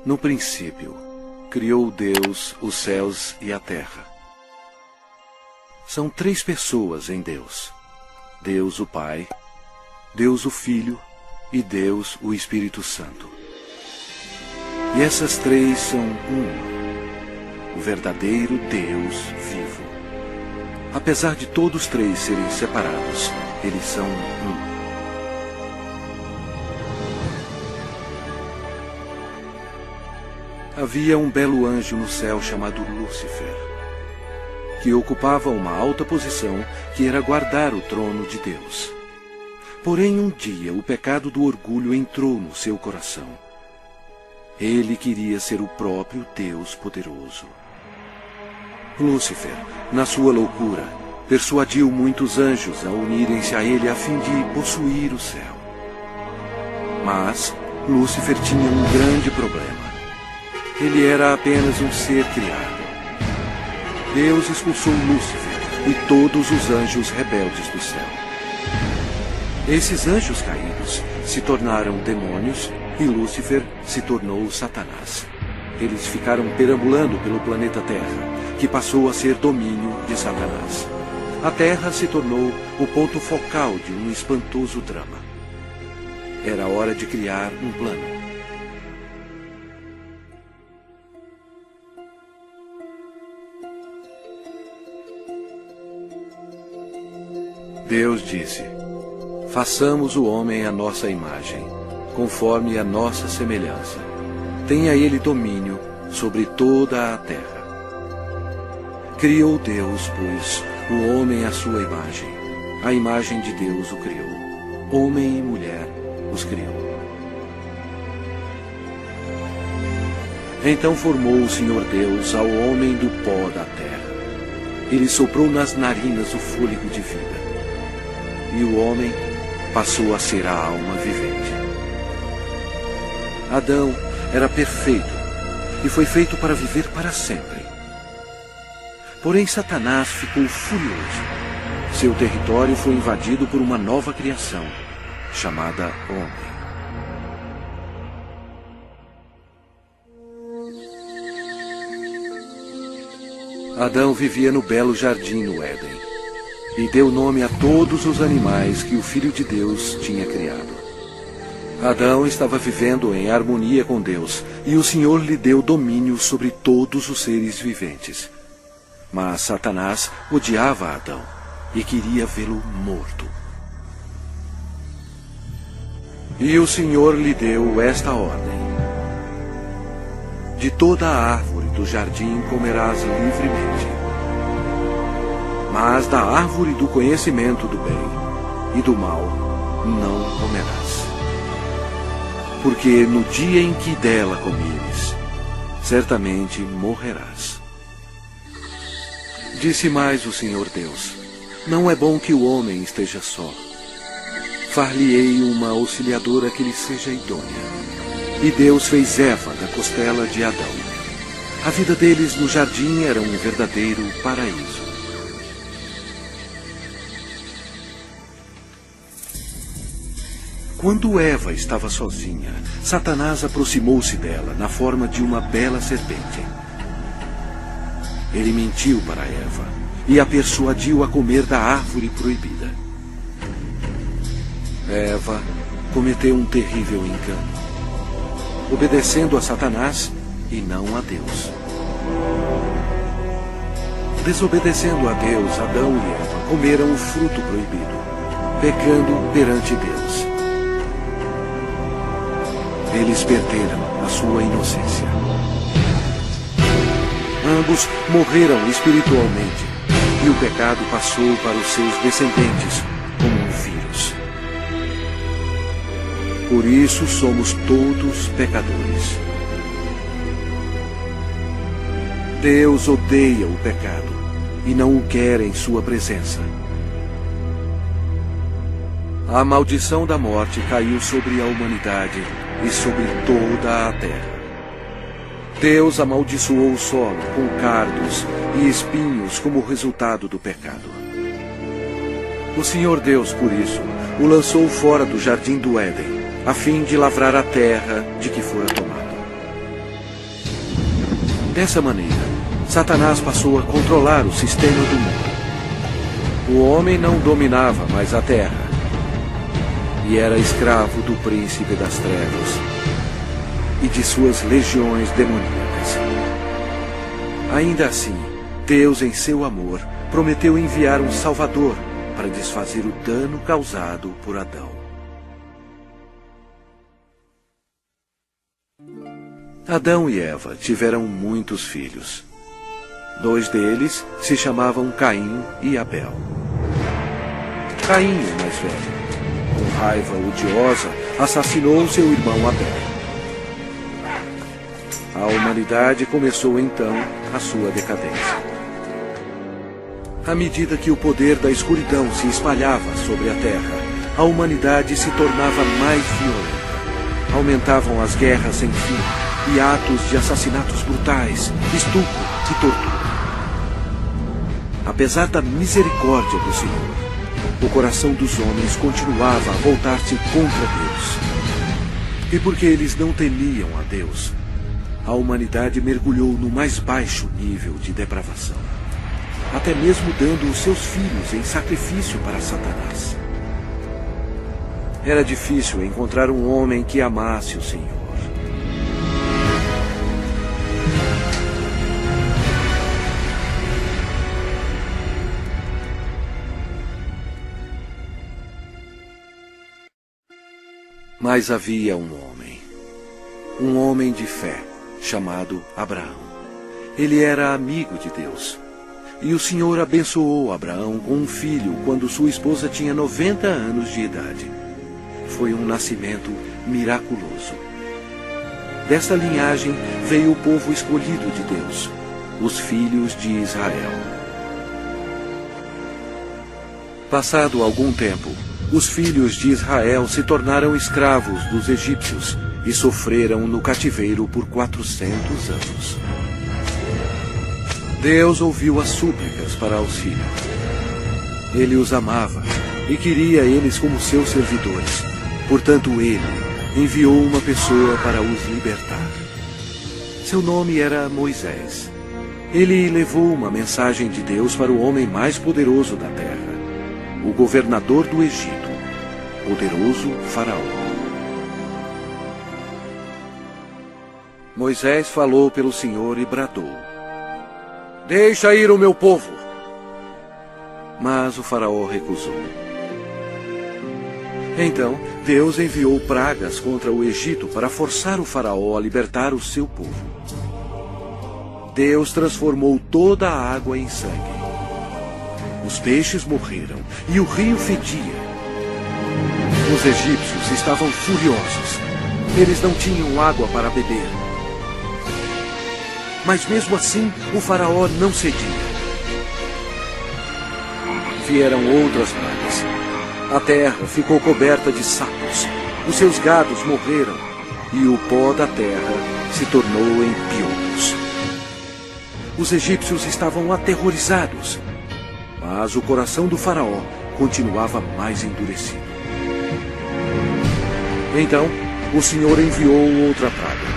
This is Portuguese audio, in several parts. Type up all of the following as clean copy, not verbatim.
No princípio, criou Deus os céus e a terra. São três pessoas em Deus: Deus o Pai, Deus o Filho e Deus o Espírito Santo. E essas três são uma, o verdadeiro Deus vivo. Apesar de todos três serem separados, eles são um. Havia um belo anjo no céu chamado Lúcifer, que ocupava uma alta posição que era guardar o trono de Deus. Porém, um dia o pecado do orgulho entrou no seu coração. Ele queria ser o próprio Deus poderoso. Lúcifer, na sua loucura, persuadiu muitos anjos a unirem-se a ele a fim de possuir o céu. Mas Lúcifer tinha um grande problema. Ele era apenas um ser criado. Deus expulsou Lúcifer e todos os anjos rebeldes do céu. Esses anjos caídos se tornaram demônios e Lúcifer se tornou Satanás. Eles ficaram perambulando pelo planeta Terra, que passou a ser domínio de Satanás. A Terra se tornou o ponto focal de um espantoso drama. Era hora de criar um plano. Deus disse: façamos o homem à nossa imagem, conforme a nossa semelhança. Tenha ele domínio sobre toda a terra. Criou Deus, pois, o homem à sua imagem. A imagem de Deus o criou. Homem e mulher os criou. Então formou o Senhor Deus ao homem do pó da terra. Ele soprou nas narinas o fôlego de vida. E o homem passou a ser a alma vivente. Adão era perfeito e foi feito para viver para sempre. Porém, Satanás ficou furioso. Seu território foi invadido por uma nova criação, chamada homem. Adão vivia no belo jardim no Éden e deu nome a todos os animais que o Filho de Deus tinha criado. Adão estava vivendo em harmonia com Deus, e o Senhor lhe deu domínio sobre todos os seres viventes. Mas Satanás odiava Adão e queria vê-lo morto. E o Senhor lhe deu esta ordem: de toda a árvore do jardim comerás livremente, mas da árvore do conhecimento do bem e do mal não comerás. Porque no dia em que dela comeres, certamente morrerás. Disse mais o Senhor Deus: não é bom que o homem esteja só. Far-lhe-ei uma auxiliadora que lhe seja idônea. E Deus fez Eva da costela de Adão. A vida deles no jardim era um verdadeiro paraíso. Quando Eva estava sozinha, Satanás aproximou-se dela na forma de uma bela serpente. Ele mentiu para Eva e a persuadiu a comer da árvore proibida. Eva cometeu um terrível engano, obedecendo a Satanás e não a Deus. Desobedecendo a Deus, Adão e Eva comeram o fruto proibido, pecando perante Deus. Eles perderam a sua inocência. Ambos morreram espiritualmente, e o pecado passou para os seus descendentes como um vírus. Por isso somos todos pecadores. Deus odeia o pecado e não o quer em sua presença. A maldição da morte caiu sobre a humanidade e sobre toda a terra. Deus amaldiçoou o solo com cardos e espinhos como resultado do pecado. O Senhor Deus, por isso, o lançou fora do jardim do Éden, a fim de lavrar a terra de que fora tomado. Dessa maneira, Satanás passou a controlar o sistema do mundo. O homem não dominava mais a terra e era escravo do príncipe das trevas e de suas legiões demoníacas. Ainda assim, Deus, em seu amor, prometeu enviar um Salvador para desfazer o dano causado por Adão. Adão e Eva tiveram muitos filhos. 2 deles se chamavam Caim e Abel. Caim, o mais velho, com raiva odiosa, assassinou seu irmão Abel. A humanidade começou então a sua decadência. À medida que o poder da escuridão se espalhava sobre a terra, a humanidade se tornava mais violenta. Aumentavam as guerras sem fim e atos de assassinatos brutais, estupro e tortura. Apesar da misericórdia do Senhor, o coração dos homens continuava a voltar-se contra Deus. E porque eles não temiam a Deus, a humanidade mergulhou no mais baixo nível de depravação, até mesmo dando os seus filhos em sacrifício para Satanás. Era difícil encontrar um homem que amasse o Senhor. Mas havia um homem de fé, chamado Abraão. Ele era amigo de Deus. E o Senhor abençoou Abraão com um filho quando sua esposa tinha 90 anos de idade. Foi um nascimento miraculoso. Desta linhagem veio o povo escolhido de Deus, os filhos de Israel. Passado algum tempo, os filhos de Israel se tornaram escravos dos egípcios e sofreram no cativeiro por 400 anos. Deus ouviu as súplicas para auxílio. Ele os amava e queria eles como seus servidores. Portanto, ele enviou uma pessoa para os libertar. Seu nome era Moisés. Ele levou uma mensagem de Deus para o homem mais poderoso da terra, o governador do Egito, poderoso Faraó. Moisés falou pelo Senhor e bradou: "Deixa ir o meu povo." Mas o Faraó recusou. Então, Deus enviou pragas contra o Egito para forçar o Faraó a libertar o seu povo. Deus transformou toda a água em sangue. Os peixes morreram e o rio fedia. Os egípcios estavam furiosos. Eles não tinham água para beber. Mas mesmo assim, o Faraó não cedia. Vieram outras pragas. A terra ficou coberta de sapos. Os seus gados morreram e o pó da terra se tornou em piolhos. Os egípcios estavam aterrorizados, mas o coração do Faraó continuava mais endurecido. Então, o Senhor enviou outra praga: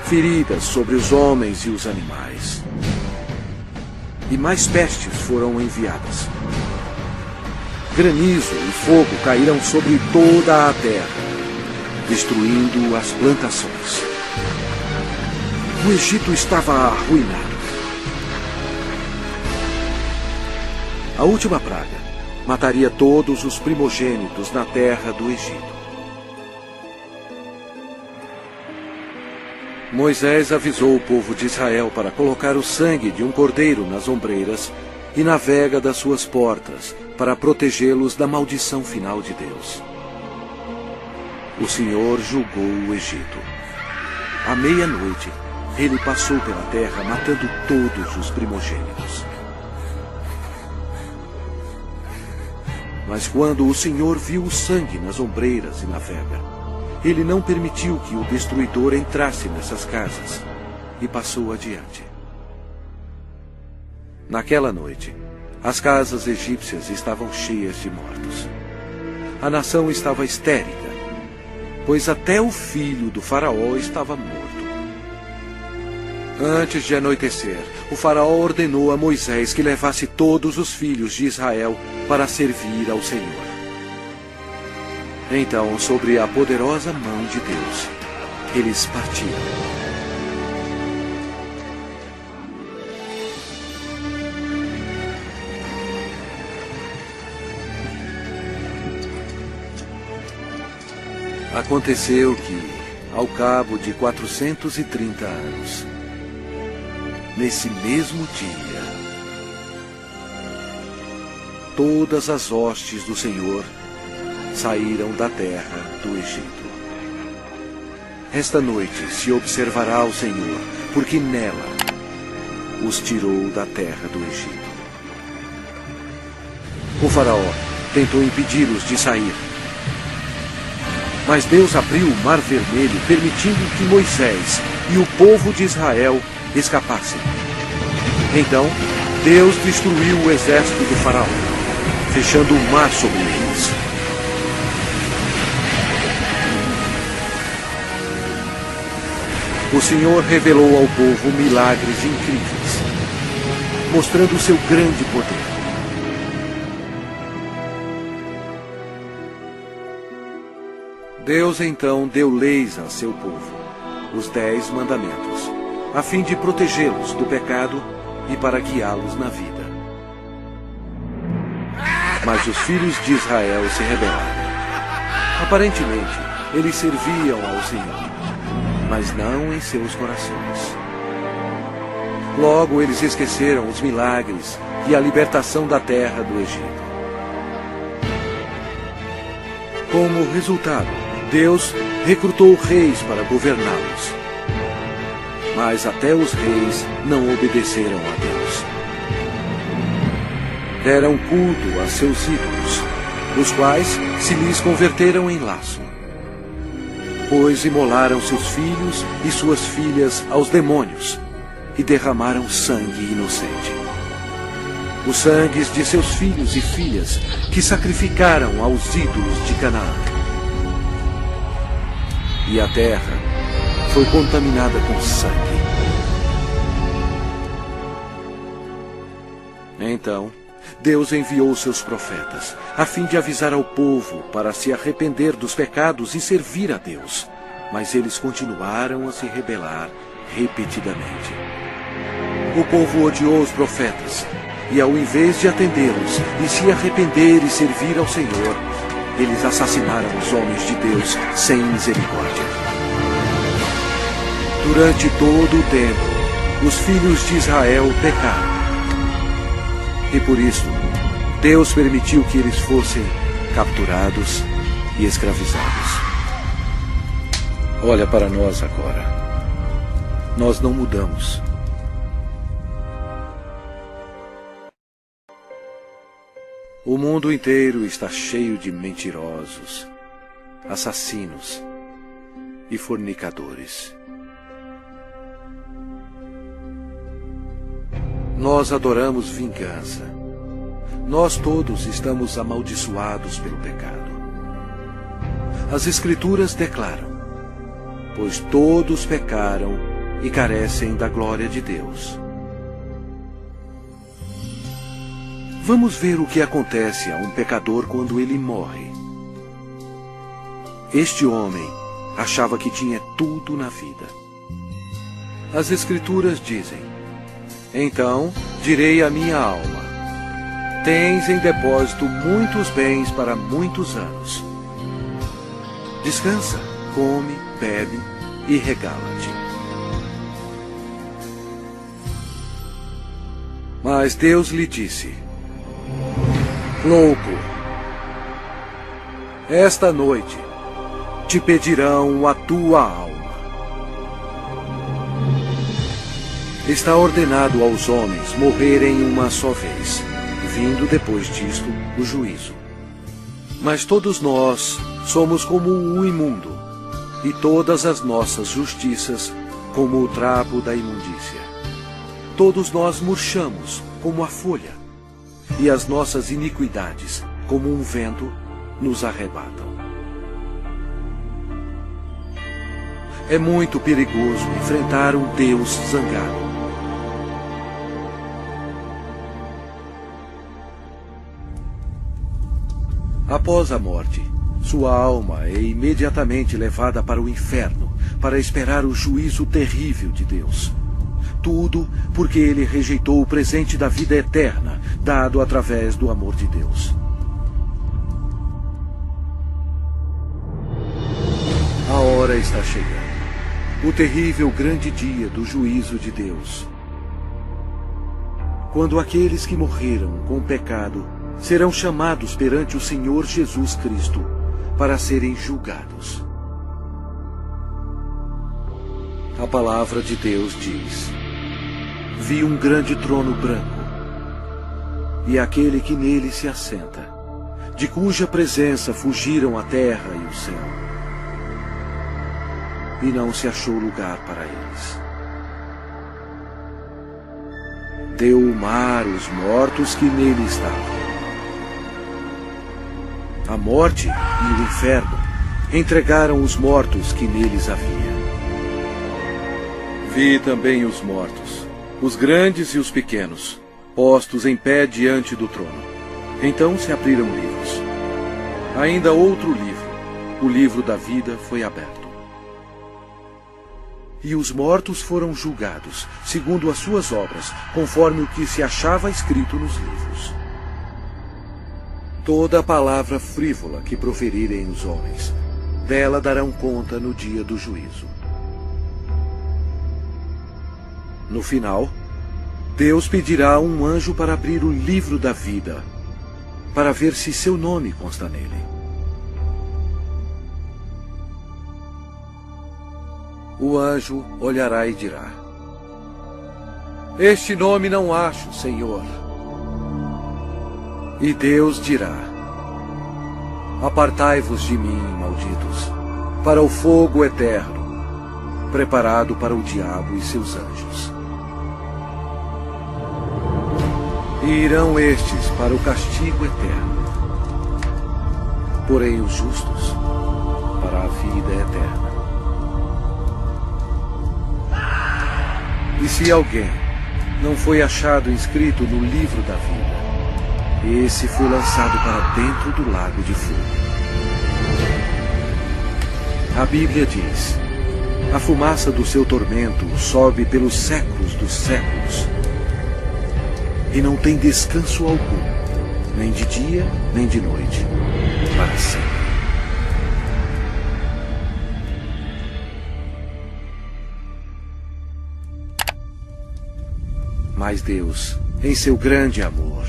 feridas sobre os homens e os animais. E mais pestes foram enviadas. Granizo e fogo caíram sobre toda a terra, destruindo as plantações. O Egito estava arruinado. A última praga mataria todos os primogênitos na terra do Egito. Moisés avisou o povo de Israel para colocar o sangue de um cordeiro nas ombreiras e na vega das suas portas, para protegê-los da maldição final de Deus. O Senhor julgou o Egito. À meia-noite, ele passou pela terra matando todos os primogênitos. Mas quando o Senhor viu o sangue nas ombreiras e na vega, ele não permitiu que o destruidor entrasse nessas casas e passou adiante. Naquela noite, as casas egípcias estavam cheias de mortos. A nação estava histérica, pois até o filho do Faraó estava morto. Antes de anoitecer, o faraó ordenou a Moisés que levasse todos os filhos de Israel para servir ao Senhor. Então, sobre a poderosa mão de Deus, eles partiram. Aconteceu que, ao cabo de 430 anos, nesse mesmo dia, todas as hostes do Senhor saíram da terra do Egito. Esta noite se observará o Senhor, porque nela os tirou da terra do Egito. O faraó tentou impedi-los de sair, mas Deus abriu o Mar Vermelho, permitindo que Moisés e o povo de Israel escapassem. Então, Deus destruiu o exército do faraó, fechando o mar sobre eles. O Senhor revelou ao povo milagres incríveis, mostrando o seu grande poder. Deus então deu leis a seu povo, os 10 mandamentos, a fim de protegê-los do pecado e para guiá-los na vida. Mas os filhos de Israel se rebelaram. Aparentemente, eles serviam ao Senhor, mas não em seus corações. Logo, eles esqueceram os milagres e a libertação da terra do Egito. Como resultado, Deus recrutou reis para governá-los. Mas até os reis não obedeceram a Deus. Deram culto a seus ídolos, os quais se lhes converteram em laço. Pois imolaram seus filhos e suas filhas aos demônios e derramaram sangue inocente. Os sangues de seus filhos e filhas que sacrificaram aos ídolos de Canaã. E a terra foi contaminada com sangue. Então, Deus enviou seus profetas, a fim de avisar ao povo para se arrepender dos pecados e servir a Deus. Mas eles continuaram a se rebelar repetidamente. O povo odiou os profetas, e ao invés de atendê-los e se arrepender e servir ao Senhor, eles assassinaram os homens de Deus sem misericórdia. Durante todo o tempo, os filhos de Israel pecaram. E por isso, Deus permitiu que eles fossem capturados e escravizados. Olha para nós agora. Nós não mudamos. O mundo inteiro está cheio de mentirosos, assassinos e fornicadores. Nós adoramos vingança. Nós todos estamos amaldiçoados pelo pecado. As Escrituras declaram: pois todos pecaram e carecem da glória de Deus. Vamos ver o que acontece a um pecador quando ele morre. Este homem achava que tinha tudo na vida. As Escrituras dizem: então direi à minha alma: tens em depósito muitos bens para muitos anos. Descansa, come, bebe e regala-te. Mas Deus lhe disse: louco, esta noite te pedirão a tua alma. Está ordenado aos homens morrerem uma só vez, vindo depois disto o juízo. Mas todos nós somos como o imundo, e todas as nossas justiças como o trapo da imundícia. Todos nós murchamos como a folha, e as nossas iniquidades, como um vento, nos arrebatam. É muito perigoso enfrentar um Deus zangado. Após a morte, sua alma é imediatamente levada para o inferno para esperar o juízo terrível de Deus. Tudo porque ele rejeitou o presente da vida eterna, dado através do amor de Deus. A hora está chegando. O terrível grande dia do juízo de Deus. Quando aqueles que morreram com o pecado serão chamados perante o Senhor Jesus Cristo para serem julgados. A palavra de Deus diz: vi um grande trono branco, e aquele que nele se assenta, de cuja presença fugiram a terra e o céu. E não se achou lugar para eles. Deu o mar os mortos que nele estavam. A morte e o inferno entregaram os mortos que neles havia. Vi também os mortos, os grandes e os pequenos, postos em pé diante do trono. Então se abriram livros. Ainda outro livro, o livro da vida, foi aberto. E os mortos foram julgados, segundo as suas obras, conforme o que se achava escrito nos livros. Toda palavra frívola que proferirem os homens, dela darão conta no dia do juízo. No final, Deus pedirá a um anjo para abrir o livro da vida, para ver se seu nome consta nele. O anjo olhará e dirá: este nome não acho, Senhor. E Deus dirá: apartai-vos de mim, malditos, para o fogo eterno, preparado para o diabo e seus anjos. E irão estes para o castigo eterno, porém os justos para a vida eterna. E se alguém não foi achado inscrito no livro da vida, esse foi lançado para dentro do lago de fogo. A Bíblia diz: a fumaça do seu tormento sobe pelos séculos dos séculos, e não tem descanso algum, nem de dia, nem de noite, para sempre. Mas Deus, em seu grande amor,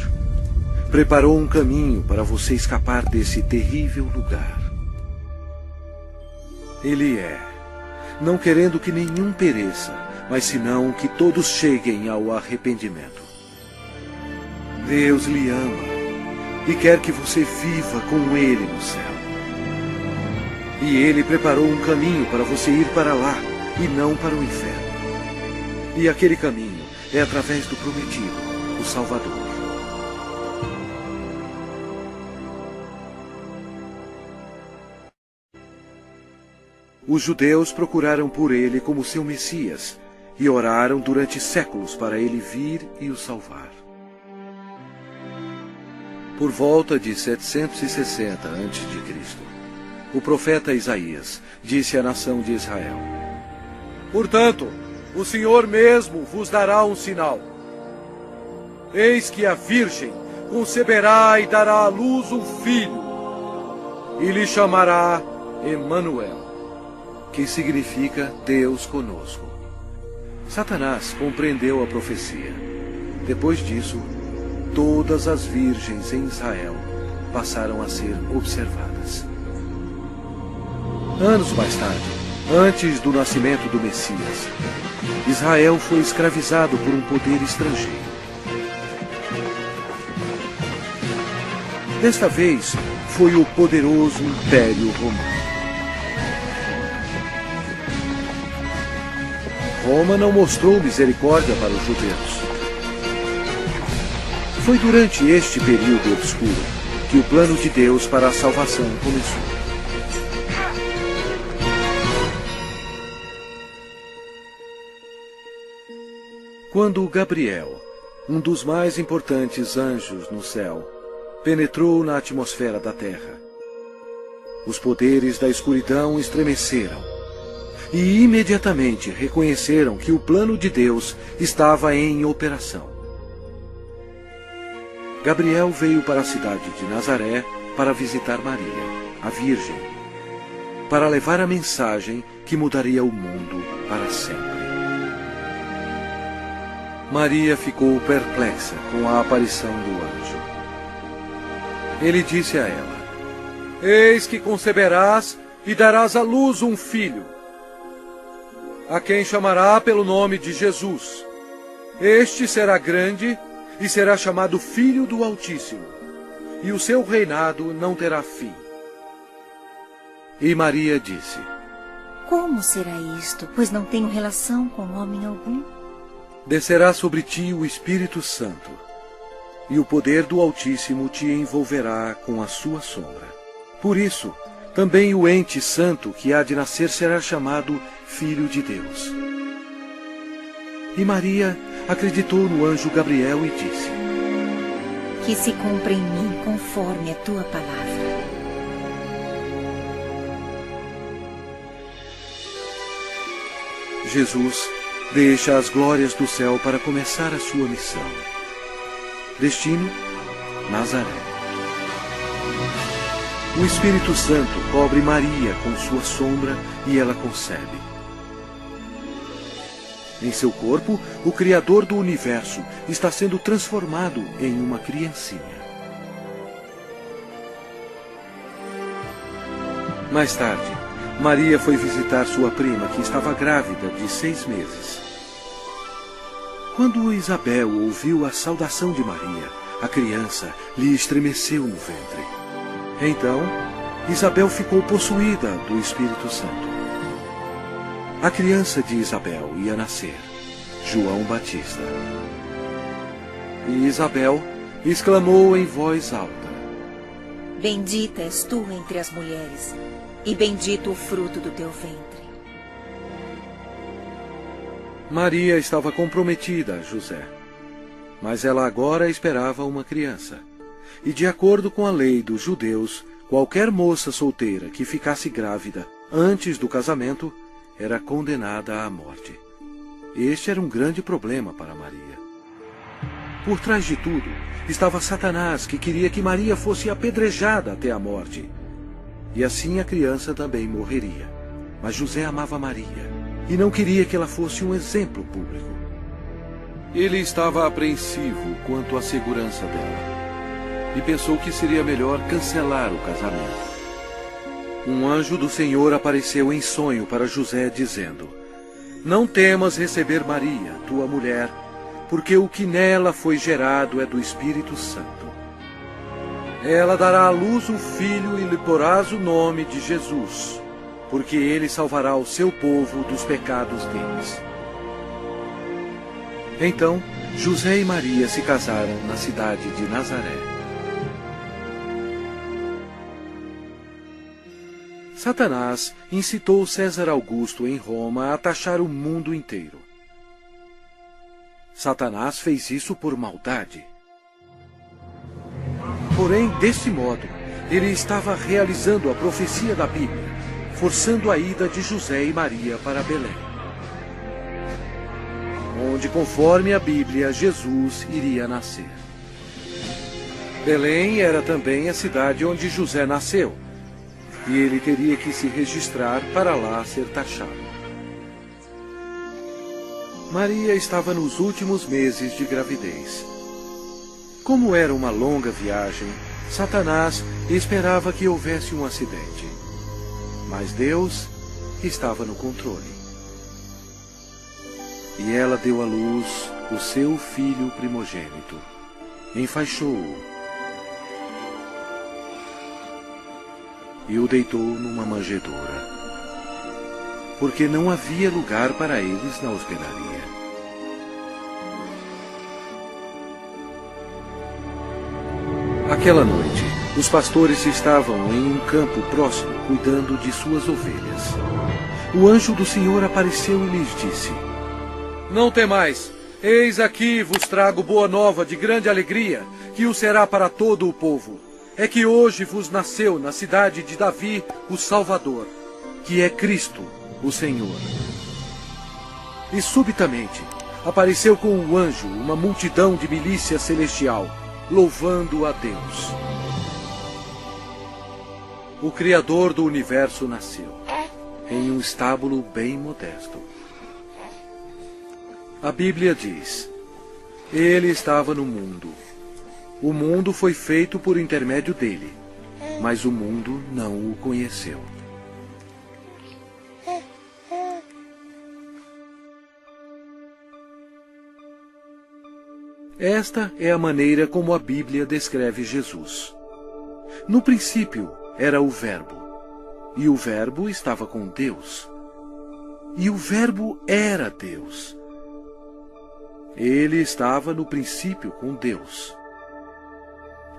preparou um caminho para você escapar desse terrível lugar. Ele não querendo que nenhum pereça, mas senão que todos cheguem ao arrependimento. Deus lhe ama e quer que você viva com Ele no céu. E Ele preparou um caminho para você ir para lá e não para o inferno. E aquele caminho é através do prometido, o Salvador. Os judeus procuraram por ele como seu Messias e oraram durante séculos para ele vir e o salvar. Por volta de 760 a.C., o profeta Isaías disse à nação de Israel: portanto, o Senhor mesmo vos dará um sinal. Eis que a Virgem conceberá e dará à luz um filho, e lhe chamará Emanuel, que significa Deus conosco. Satanás compreendeu a profecia. Depois disso, todas as virgens em Israel passaram a ser observadas. Anos mais tarde, antes do nascimento do Messias, Israel foi escravizado por um poder estrangeiro. Desta vez, foi o poderoso Império Romano. Roma não mostrou misericórdia para os judeus. Foi durante este período obscuro que o plano de Deus para a salvação começou. Quando Gabriel, um dos mais importantes anjos no céu, penetrou na atmosfera da terra, os poderes da escuridão estremeceram e imediatamente reconheceram que o plano de Deus estava em operação. Gabriel veio para a cidade de Nazaré para visitar Maria, a Virgem, para levar a mensagem que mudaria o mundo para sempre. Maria ficou perplexa com a aparição do anjo. Ele disse a ela: Eis que conceberás e darás à luz um filho, a quem chamará pelo nome de Jesus. Este será grande e será chamado Filho do Altíssimo, e o seu reinado não terá fim. E Maria disse: Como será isto, pois não tenho relação com homem algum? Descerá sobre ti o Espírito Santo, e o poder do Altíssimo te envolverá com a sua sombra. Por isso, também o ente santo que há de nascer será chamado Filho de Deus. E Maria acreditou no anjo Gabriel e disse: Que se cumpra em mim conforme a tua palavra. Jesus deixa as glórias do céu para começar a sua missão. Destino: Nazaré. O Espírito Santo cobre Maria com sua sombra e ela concebe. Em seu corpo, o Criador do universo está sendo transformado em uma criancinha. Mais tarde, Maria foi visitar sua prima, que estava grávida de 6 meses. Quando Isabel ouviu a saudação de Maria, a criança lhe estremeceu no ventre. Então, Isabel ficou possuída do Espírito Santo. A criança de Isabel ia nascer, João Batista. E Isabel exclamou em voz alta: Bendita és tu entre as mulheres, e bendito o fruto do teu ventre. Maria estava comprometida a José, mas ela agora esperava uma criança. E de acordo com a lei dos judeus, qualquer moça solteira que ficasse grávida antes do casamento era condenada à morte. Este era um grande problema para Maria. Por trás de tudo estava Satanás, que queria que Maria fosse apedrejada até a morte. E assim a criança também morreria. Mas José amava Maria e não queria que ela fosse um exemplo público. Ele estava apreensivo quanto à segurança dela e pensou que seria melhor cancelar o casamento. Um anjo do Senhor apareceu em sonho para José, dizendo: Não temas receber Maria, tua mulher, porque o que nela foi gerado é do Espírito Santo. Ela dará à luz um filho e lhe porás o nome de Jesus, porque ele salvará o seu povo dos pecados deles. Então, José e Maria se casaram na cidade de Nazaré. Satanás incitou César Augusto em Roma a taxar o mundo inteiro. Satanás fez isso por maldade. Porém, desse modo, ele estava realizando a profecia da Bíblia, forçando a ida de José e Maria para Belém, onde, conforme a Bíblia, Jesus iria nascer. Belém era também a cidade onde José nasceu, e ele teria que se registrar para lá ser taxado. Maria estava nos últimos meses de gravidez. Como era uma longa viagem, Satanás esperava que houvesse um acidente. Mas Deus estava no controle. E ela deu à luz o seu filho primogênito. Enfaixou-o e o deitou numa manjedoura, porque não havia lugar para eles na hospedaria. Aquela noite, os pastores estavam em um campo próximo, cuidando de suas ovelhas. O anjo do Senhor apareceu e lhes disse: Não temais, Eis aqui vos trago boa nova de grande alegria, que o será para todo o povo. É que hoje vos nasceu na cidade de Davi o Salvador, que é Cristo, o Senhor. E subitamente apareceu com um anjo uma multidão de milícia celestial, louvando a Deus. O Criador do universo nasceu, em um estábulo bem modesto. A Bíblia diz: Ele estava no mundo. O mundo foi feito por intermédio dele, mas o mundo não o conheceu. Esta é a maneira como a Bíblia descreve Jesus. No princípio era o Verbo, e o Verbo estava com Deus, e o Verbo era Deus. Ele estava no princípio com Deus.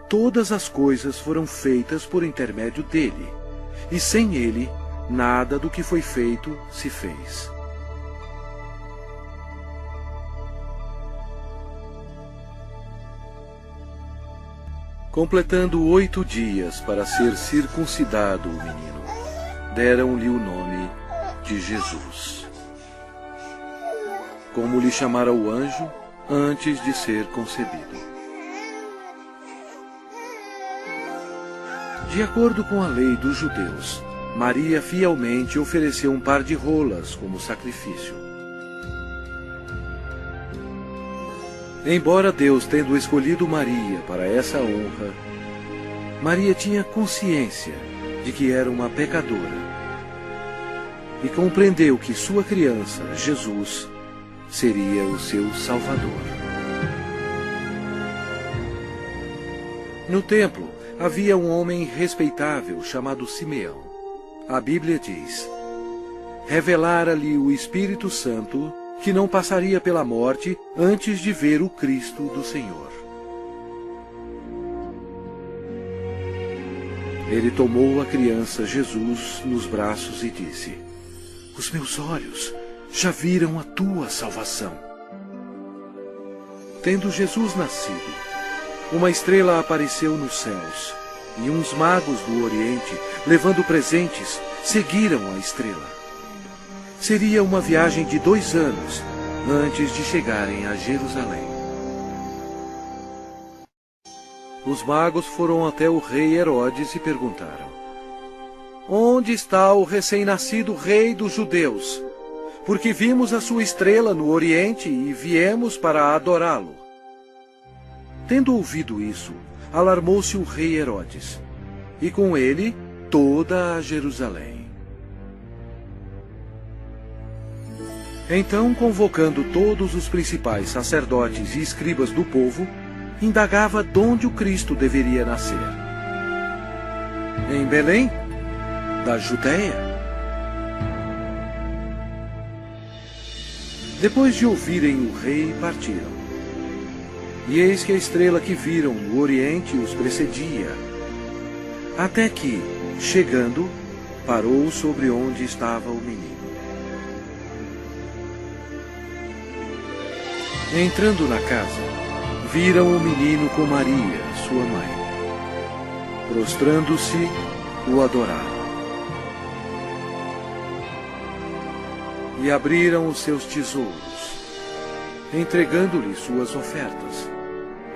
Todas as coisas foram feitas por intermédio dele, e sem ele, nada do que foi feito se fez. Completando 8 dias para ser circuncidado o menino, deram-lhe o nome de Jesus, como lhe chamara o anjo antes de ser concebido. De acordo com a lei dos judeus, Maria fielmente ofereceu um par de rolas como sacrifício. Embora Deus tendo escolhido Maria para essa honra, Maria tinha consciência de que era uma pecadora e compreendeu que sua criança, Jesus, seria o seu Salvador. No templo havia um homem respeitável chamado Simeão. A Bíblia diz: revelara-lhe o Espírito Santo que não passaria pela morte antes de ver o Cristo do Senhor. Ele tomou a criança Jesus nos braços e disse: os meus olhos já viram a tua salvação. Tendo Jesus nascido, uma estrela apareceu nos céus, e uns magos do Oriente, levando presentes, seguiram a estrela. Seria uma viagem de 2 anos antes de chegarem a Jerusalém. Os magos foram até o rei Herodes e perguntaram: onde está o recém-nascido rei dos judeus? Porque vimos a sua estrela no Oriente e viemos para adorá-lo. Tendo ouvido isso, alarmou-se o rei Herodes, e com ele toda a Jerusalém. Então, convocando todos os principais sacerdotes e escribas do povo, indagava donde o Cristo deveria nascer. Em Belém, da Judéia. Depois de ouvirem o rei, partiram. E eis que a estrela que viram no Oriente os precedia, até que, chegando, parou sobre onde estava o menino. Entrando na casa, viram o menino com Maria, sua mãe. Prostrando-se, o adoraram. E abriram os seus tesouros, entregando-lhe suas ofertas: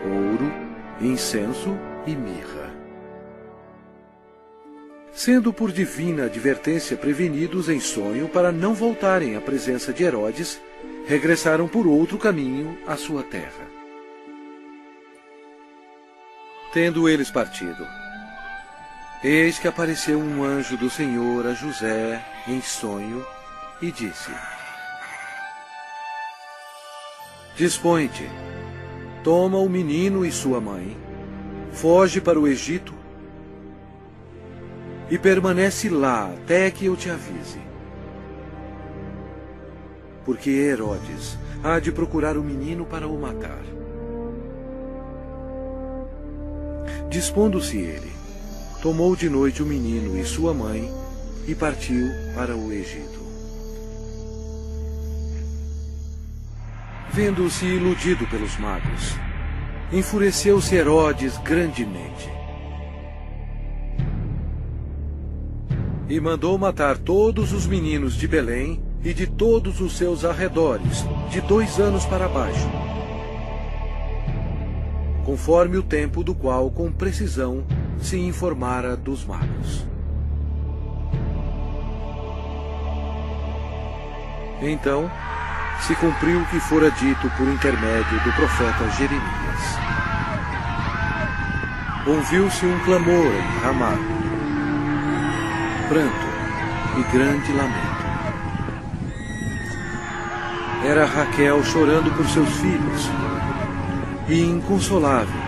ouro, incenso e mirra. Sendo por divina advertência prevenidos em sonho para não voltarem à presença de Herodes, regressaram por outro caminho à sua terra. Tendo eles partido, eis que apareceu um anjo do Senhor a José em sonho e disse: dispõe-te, toma o menino e sua mãe, foge para o Egito e permanece lá até que eu te avise. Porque Herodes há de procurar o menino para o matar. Dispondo-se ele, tomou de noite o menino e sua mãe e partiu para o Egito. Vendo-se iludido pelos magos, enfureceu-se Herodes grandemente e mandou matar todos os meninos de Belém e de todos os seus arredores, de 2 anos para baixo, conforme o tempo do qual com precisão se informara dos magos. Então se cumpriu o que fora dito por intermédio do profeta Jeremias. Ouviu-se um clamor em Ramá, pranto e grande lamento. Era Raquel chorando por seus filhos, e inconsolável,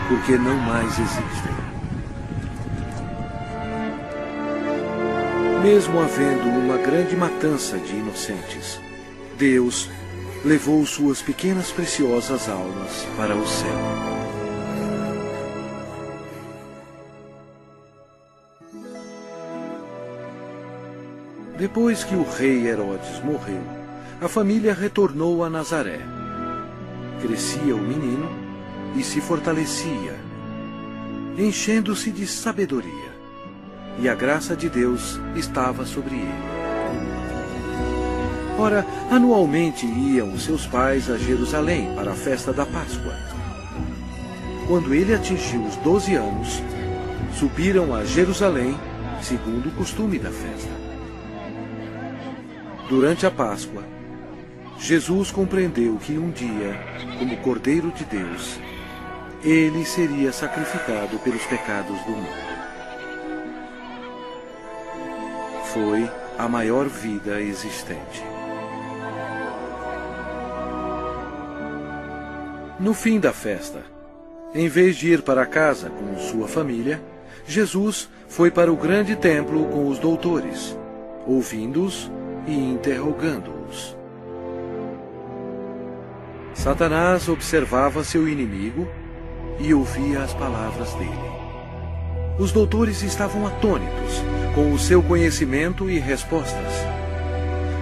porque não mais existem. Mesmo havendo uma grande matança de inocentes, Deus levou suas pequenas preciosas almas para o céu. Depois que o rei Herodes morreu, a família retornou a Nazaré. Crescia o menino e se fortalecia, enchendo-se de sabedoria, e a graça de Deus estava sobre ele. Ora, anualmente iam seus pais a Jerusalém para a festa da Páscoa. Quando ele atingiu os 12 anos, subiram a Jerusalém, segundo o costume da festa. Durante a Páscoa, Jesus compreendeu que um dia, como Cordeiro de Deus, ele seria sacrificado pelos pecados do mundo. Foi a maior vida existente. No fim da festa, em vez de ir para casa com sua família, Jesus foi para o grande templo com os doutores, ouvindo-os e interrogando-os. Satanás observava seu inimigo e ouvia as palavras dele. Os doutores estavam atônitos com o seu conhecimento e respostas.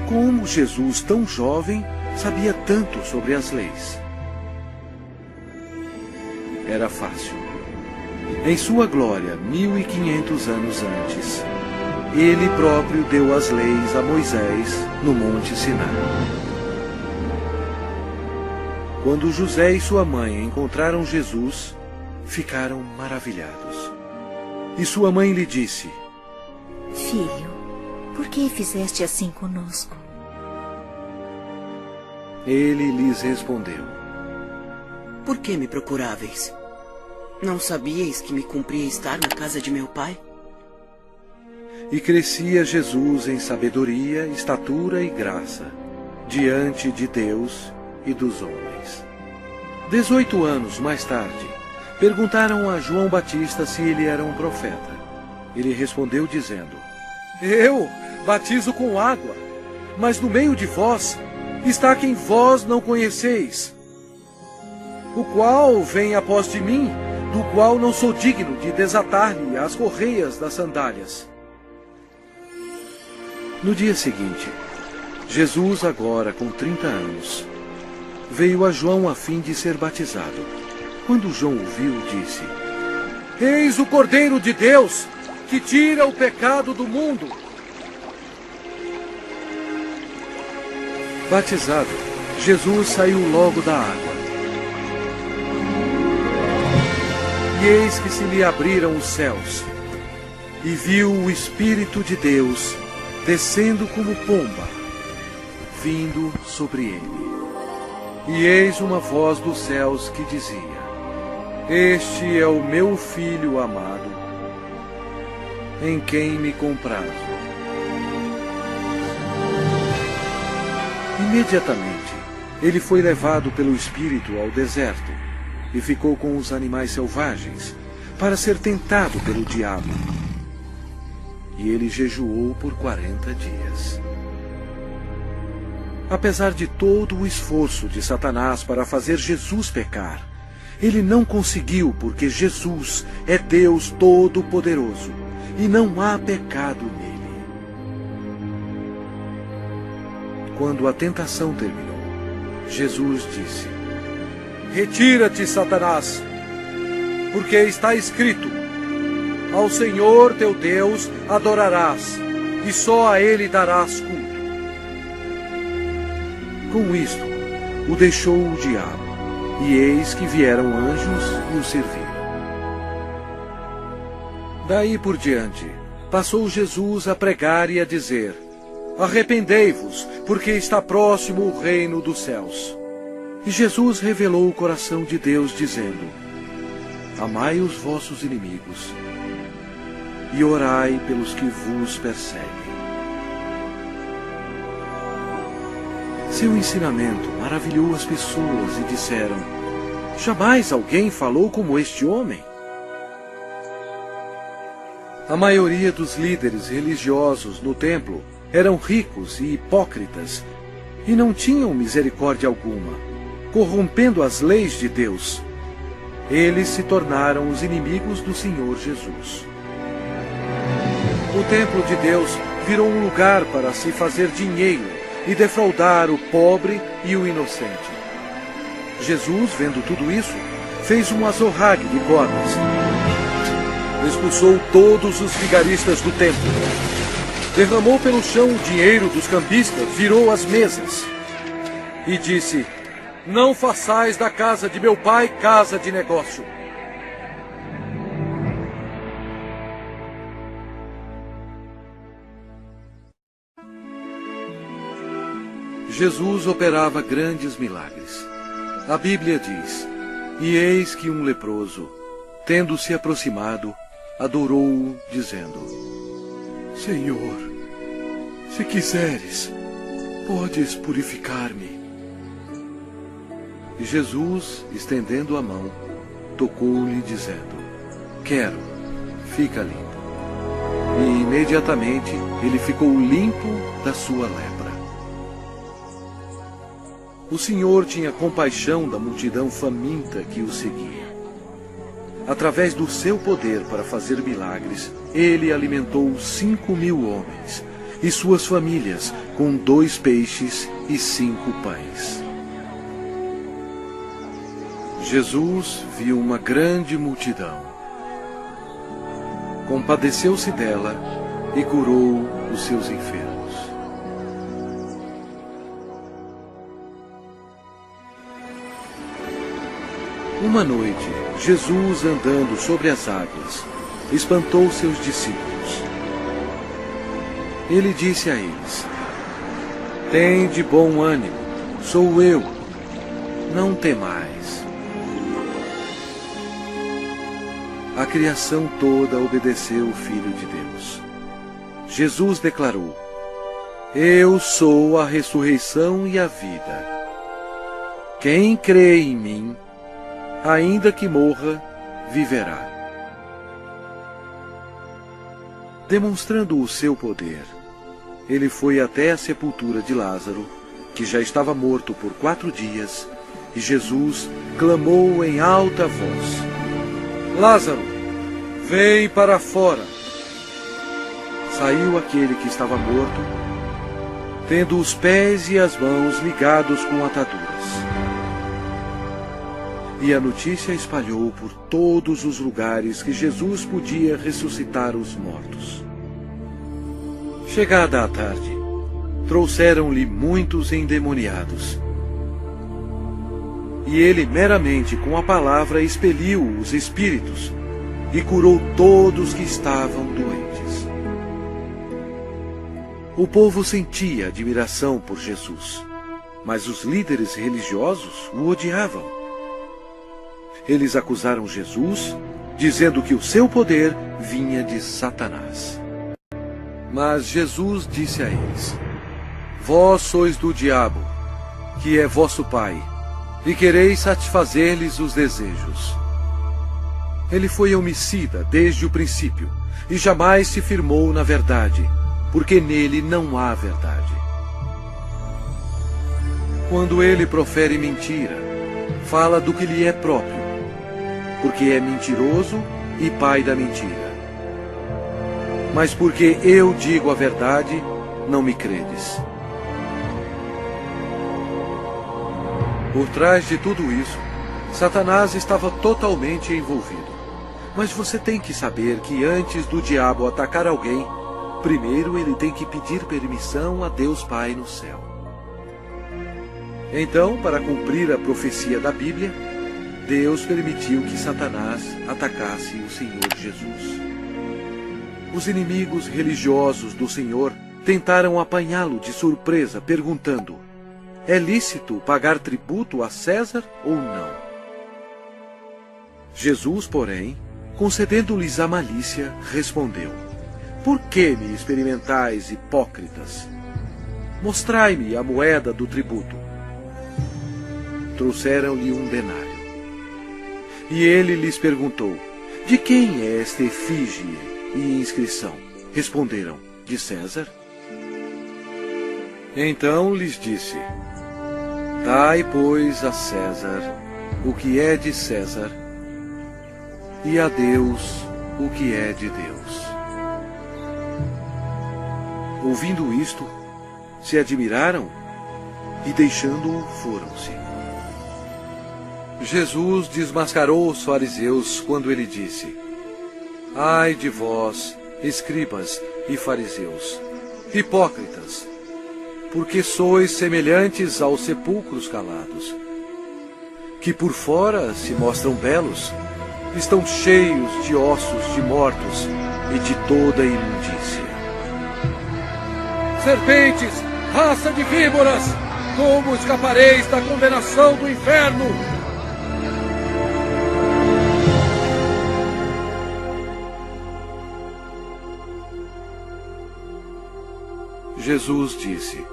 Como Jesus, tão jovem, sabia tanto sobre as leis? Era fácil. Em sua glória, 1500 anos antes, ele próprio deu as leis a Moisés no Monte Sinai. Quando José e sua mãe encontraram Jesus, ficaram maravilhados. E sua mãe lhe disse: Filho, por que fizeste assim conosco? Ele lhes respondeu: Por que me procuráveis? Não sabíeis que me cumpria estar na casa de meu pai? E crescia Jesus em sabedoria, estatura e graça, diante de Deus e dos homens. 18 anos mais tarde, perguntaram a João Batista se ele era um profeta. Ele respondeu dizendo: Eu batizo com água, mas no meio de vós está quem vós não conheceis, o qual vem após de mim, do qual não sou digno de desatar-lhe as correias das sandálias. No dia seguinte, Jesus, agora com 30 anos, veio a João a fim de ser batizado. Quando João o viu, disse: Eis o Cordeiro de Deus, que tira o pecado do mundo. Batizado, Jesus saiu logo da água. E eis que se lhe abriram os céus, e viu o Espírito de Deus descendo como pomba, vindo sobre ele. E eis uma voz dos céus que dizia: Este é o meu Filho amado, em quem me comprazo. Imediatamente, ele foi levado pelo Espírito ao deserto e ficou com os animais selvagens, para ser tentado pelo diabo. E ele jejuou por 40 dias. Apesar de todo o esforço de Satanás para fazer Jesus pecar, ele não conseguiu, porque Jesus é Deus Todo-Poderoso e não há pecado nele. Quando a tentação terminou, Jesus disse: Retira-te, Satanás, porque está escrito: Ao Senhor teu Deus adorarás, e só a Ele darás culto. Com isto, o deixou o diabo, e eis que vieram anjos e o serviram. Daí por diante, passou Jesus a pregar e a dizer: Arrependei-vos, porque está próximo o reino dos céus. E Jesus revelou o coração de Deus, dizendo: Amai os vossos inimigos, e orai pelos que vos perseguem. Seu ensinamento maravilhou as pessoas e disseram: Jamais alguém falou como este homem. A maioria dos líderes religiosos no templo eram ricos e hipócritas e não tinham misericórdia alguma, corrompendo as leis de Deus. Eles se tornaram os inimigos do Senhor Jesus. O templo de Deus virou um lugar para se fazer dinheiro e defraudar o pobre e o inocente. Jesus, vendo tudo isso, fez um azorrague de cordas. Expulsou todos os vigaristas do templo. Derramou pelo chão o dinheiro dos cambistas, virou as mesas. E disse: Não façais da casa de meu pai casa de negócio. Jesus operava grandes milagres. A Bíblia diz: E eis que um leproso, tendo se aproximado, adorou-o, dizendo: Senhor, se quiseres, podes purificar-me. E Jesus, estendendo a mão, tocou-lhe, dizendo: Quero, fica limpo. E imediatamente ele ficou limpo da sua lepra. O Senhor tinha compaixão da multidão faminta que o seguia. Através do seu poder para fazer milagres, ele alimentou 5.000 homens e suas famílias com 2 peixes e 5 pães. Jesus viu uma grande multidão. Compadeceu-se dela e curou os seus enfermos. Uma noite, Jesus, andando sobre as águas, espantou seus discípulos. Ele disse a eles: Tende bom ânimo, sou eu, não temais. A criação toda obedeceu o Filho de Deus. Jesus declarou: Eu sou a ressurreição e a vida. Quem crê em mim, ainda que morra, viverá. Demonstrando o seu poder, ele foi até a sepultura de Lázaro, que já estava morto por 4 dias, e Jesus clamou em alta voz: Lázaro, vem para fora! Saiu aquele que estava morto, tendo os pés e as mãos ligados com ataduras. E a notícia espalhou por todos os lugares que Jesus podia ressuscitar os mortos. Chegada a tarde, trouxeram-lhe muitos endemoniados. E ele meramente com a palavra expeliu os espíritos e curou todos que estavam doentes. O povo sentia admiração por Jesus, mas os líderes religiosos o odiavam. Eles acusaram Jesus, dizendo que o seu poder vinha de Satanás. Mas Jesus disse a eles: Vós sois do diabo, que é vosso pai, e quereis satisfazer-lhes os desejos. Ele foi homicida desde o princípio, e jamais se firmou na verdade, porque nele não há verdade. Quando ele profere mentira, fala do que lhe é próprio, porque é mentiroso e pai da mentira. Mas porque eu digo a verdade, não me credes. Por trás de tudo isso, Satanás estava totalmente envolvido. Mas você tem que saber que antes do diabo atacar alguém, primeiro ele tem que pedir permissão a Deus Pai no céu. Então, para cumprir a profecia da Bíblia, Deus permitiu que Satanás atacasse o Senhor Jesus. Os inimigos religiosos do Senhor tentaram apanhá-lo de surpresa, perguntando: é lícito pagar tributo a César ou não? Jesus, porém, concedendo-lhes a malícia, respondeu: por que me experimentais, hipócritas? Mostrai-me a moeda do tributo. Trouxeram-lhe um denário. E ele lhes perguntou: de quem é esta efígie e inscrição? Responderam: de César. Então lhes disse: dai, pois, a César o que é de César, e a Deus o que é de Deus. Ouvindo isto, se admiraram e, deixando-o, foram-se. Jesus desmascarou os fariseus quando ele disse: ai de vós, escribas e fariseus, hipócritas, porque sois semelhantes aos sepulcros calados, que por fora se mostram belos, estão cheios de ossos de mortos e de toda imundícia. Serpentes, raça de víboras, como escapareis da condenação do inferno? Jesus disse: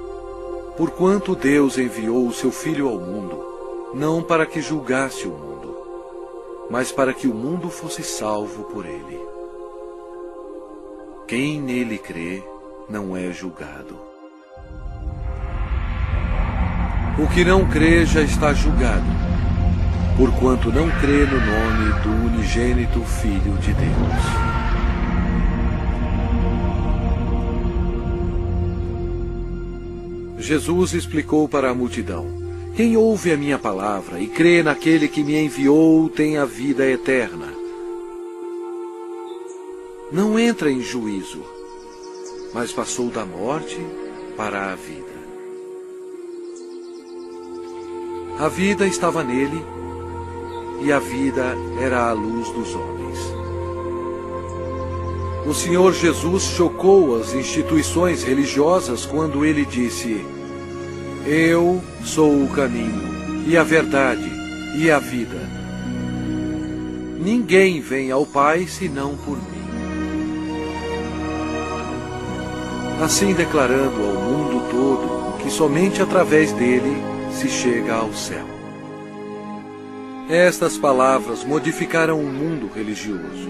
porquanto Deus enviou o seu Filho ao mundo, não para que julgasse o mundo, mas para que o mundo fosse salvo por ele. Quem nele crê não é julgado. O que não crê já está julgado, porquanto não crê no nome do unigênito Filho de Deus. Jesus explicou para a multidão: quem ouve a minha palavra e crê naquele que me enviou tem a vida eterna. Não entra em juízo, mas passou da morte para a vida. A vida estava nele, e a vida era a luz dos homens. O Senhor Jesus chocou as instituições religiosas quando ele disse: eu sou o caminho, e a verdade, e a vida. Ninguém vem ao Pai senão por mim. Assim declarando ao mundo todo que somente através dele se chega ao céu. Estas palavras modificaram o mundo religioso.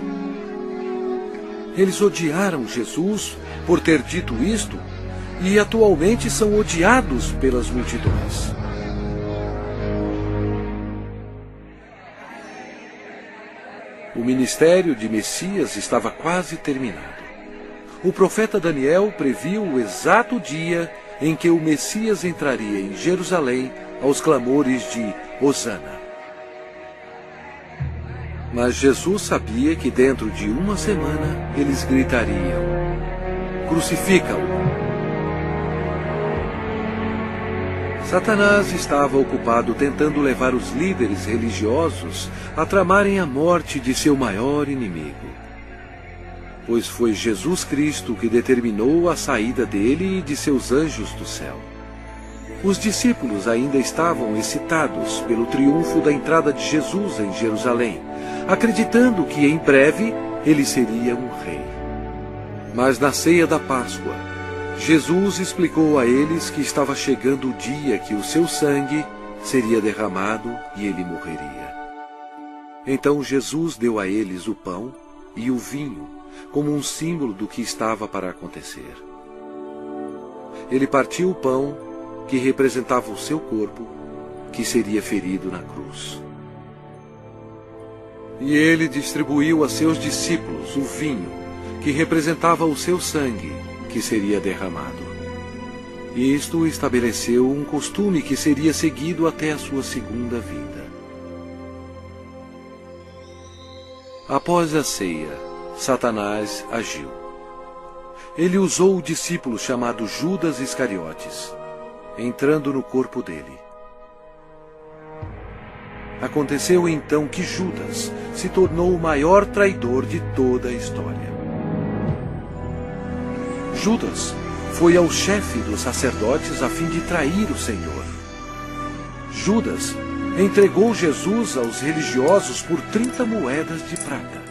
Eles odiaram Jesus por ter dito isto e atualmente são odiados pelas multidões. O ministério de Messias estava quase terminado. O profeta Daniel previu o exato dia em que o Messias entraria em Jerusalém aos clamores de Hosana. Mas Jesus sabia que dentro de uma semana eles gritariam: crucifica-o! Satanás estava ocupado tentando levar os líderes religiosos a tramarem a morte de seu maior inimigo. Pois foi Jesus Cristo que determinou a saída dele e de seus anjos do céu. Os discípulos ainda estavam excitados pelo triunfo da entrada de Jesus em Jerusalém, acreditando que em breve ele seria um rei. Mas na ceia da Páscoa, Jesus explicou a eles que estava chegando o dia que o seu sangue seria derramado e ele morreria. Então Jesus deu a eles o pão e o vinho, como um símbolo do que estava para acontecer. Ele partiu o pão, que representava o seu corpo, que seria ferido na cruz. E ele distribuiu a seus discípulos o vinho, que representava o seu sangue, que seria derramado. Isto estabeleceu um costume que seria seguido até a sua segunda vida. Após a ceia, Satanás agiu. Ele usou o discípulo chamado Judas Iscariotes, entrando no corpo dele. Aconteceu então que Judas se tornou o maior traidor de toda a história. Judas foi ao chefe dos sacerdotes a fim de trair o Senhor. Judas entregou Jesus aos religiosos por 30 moedas de prata.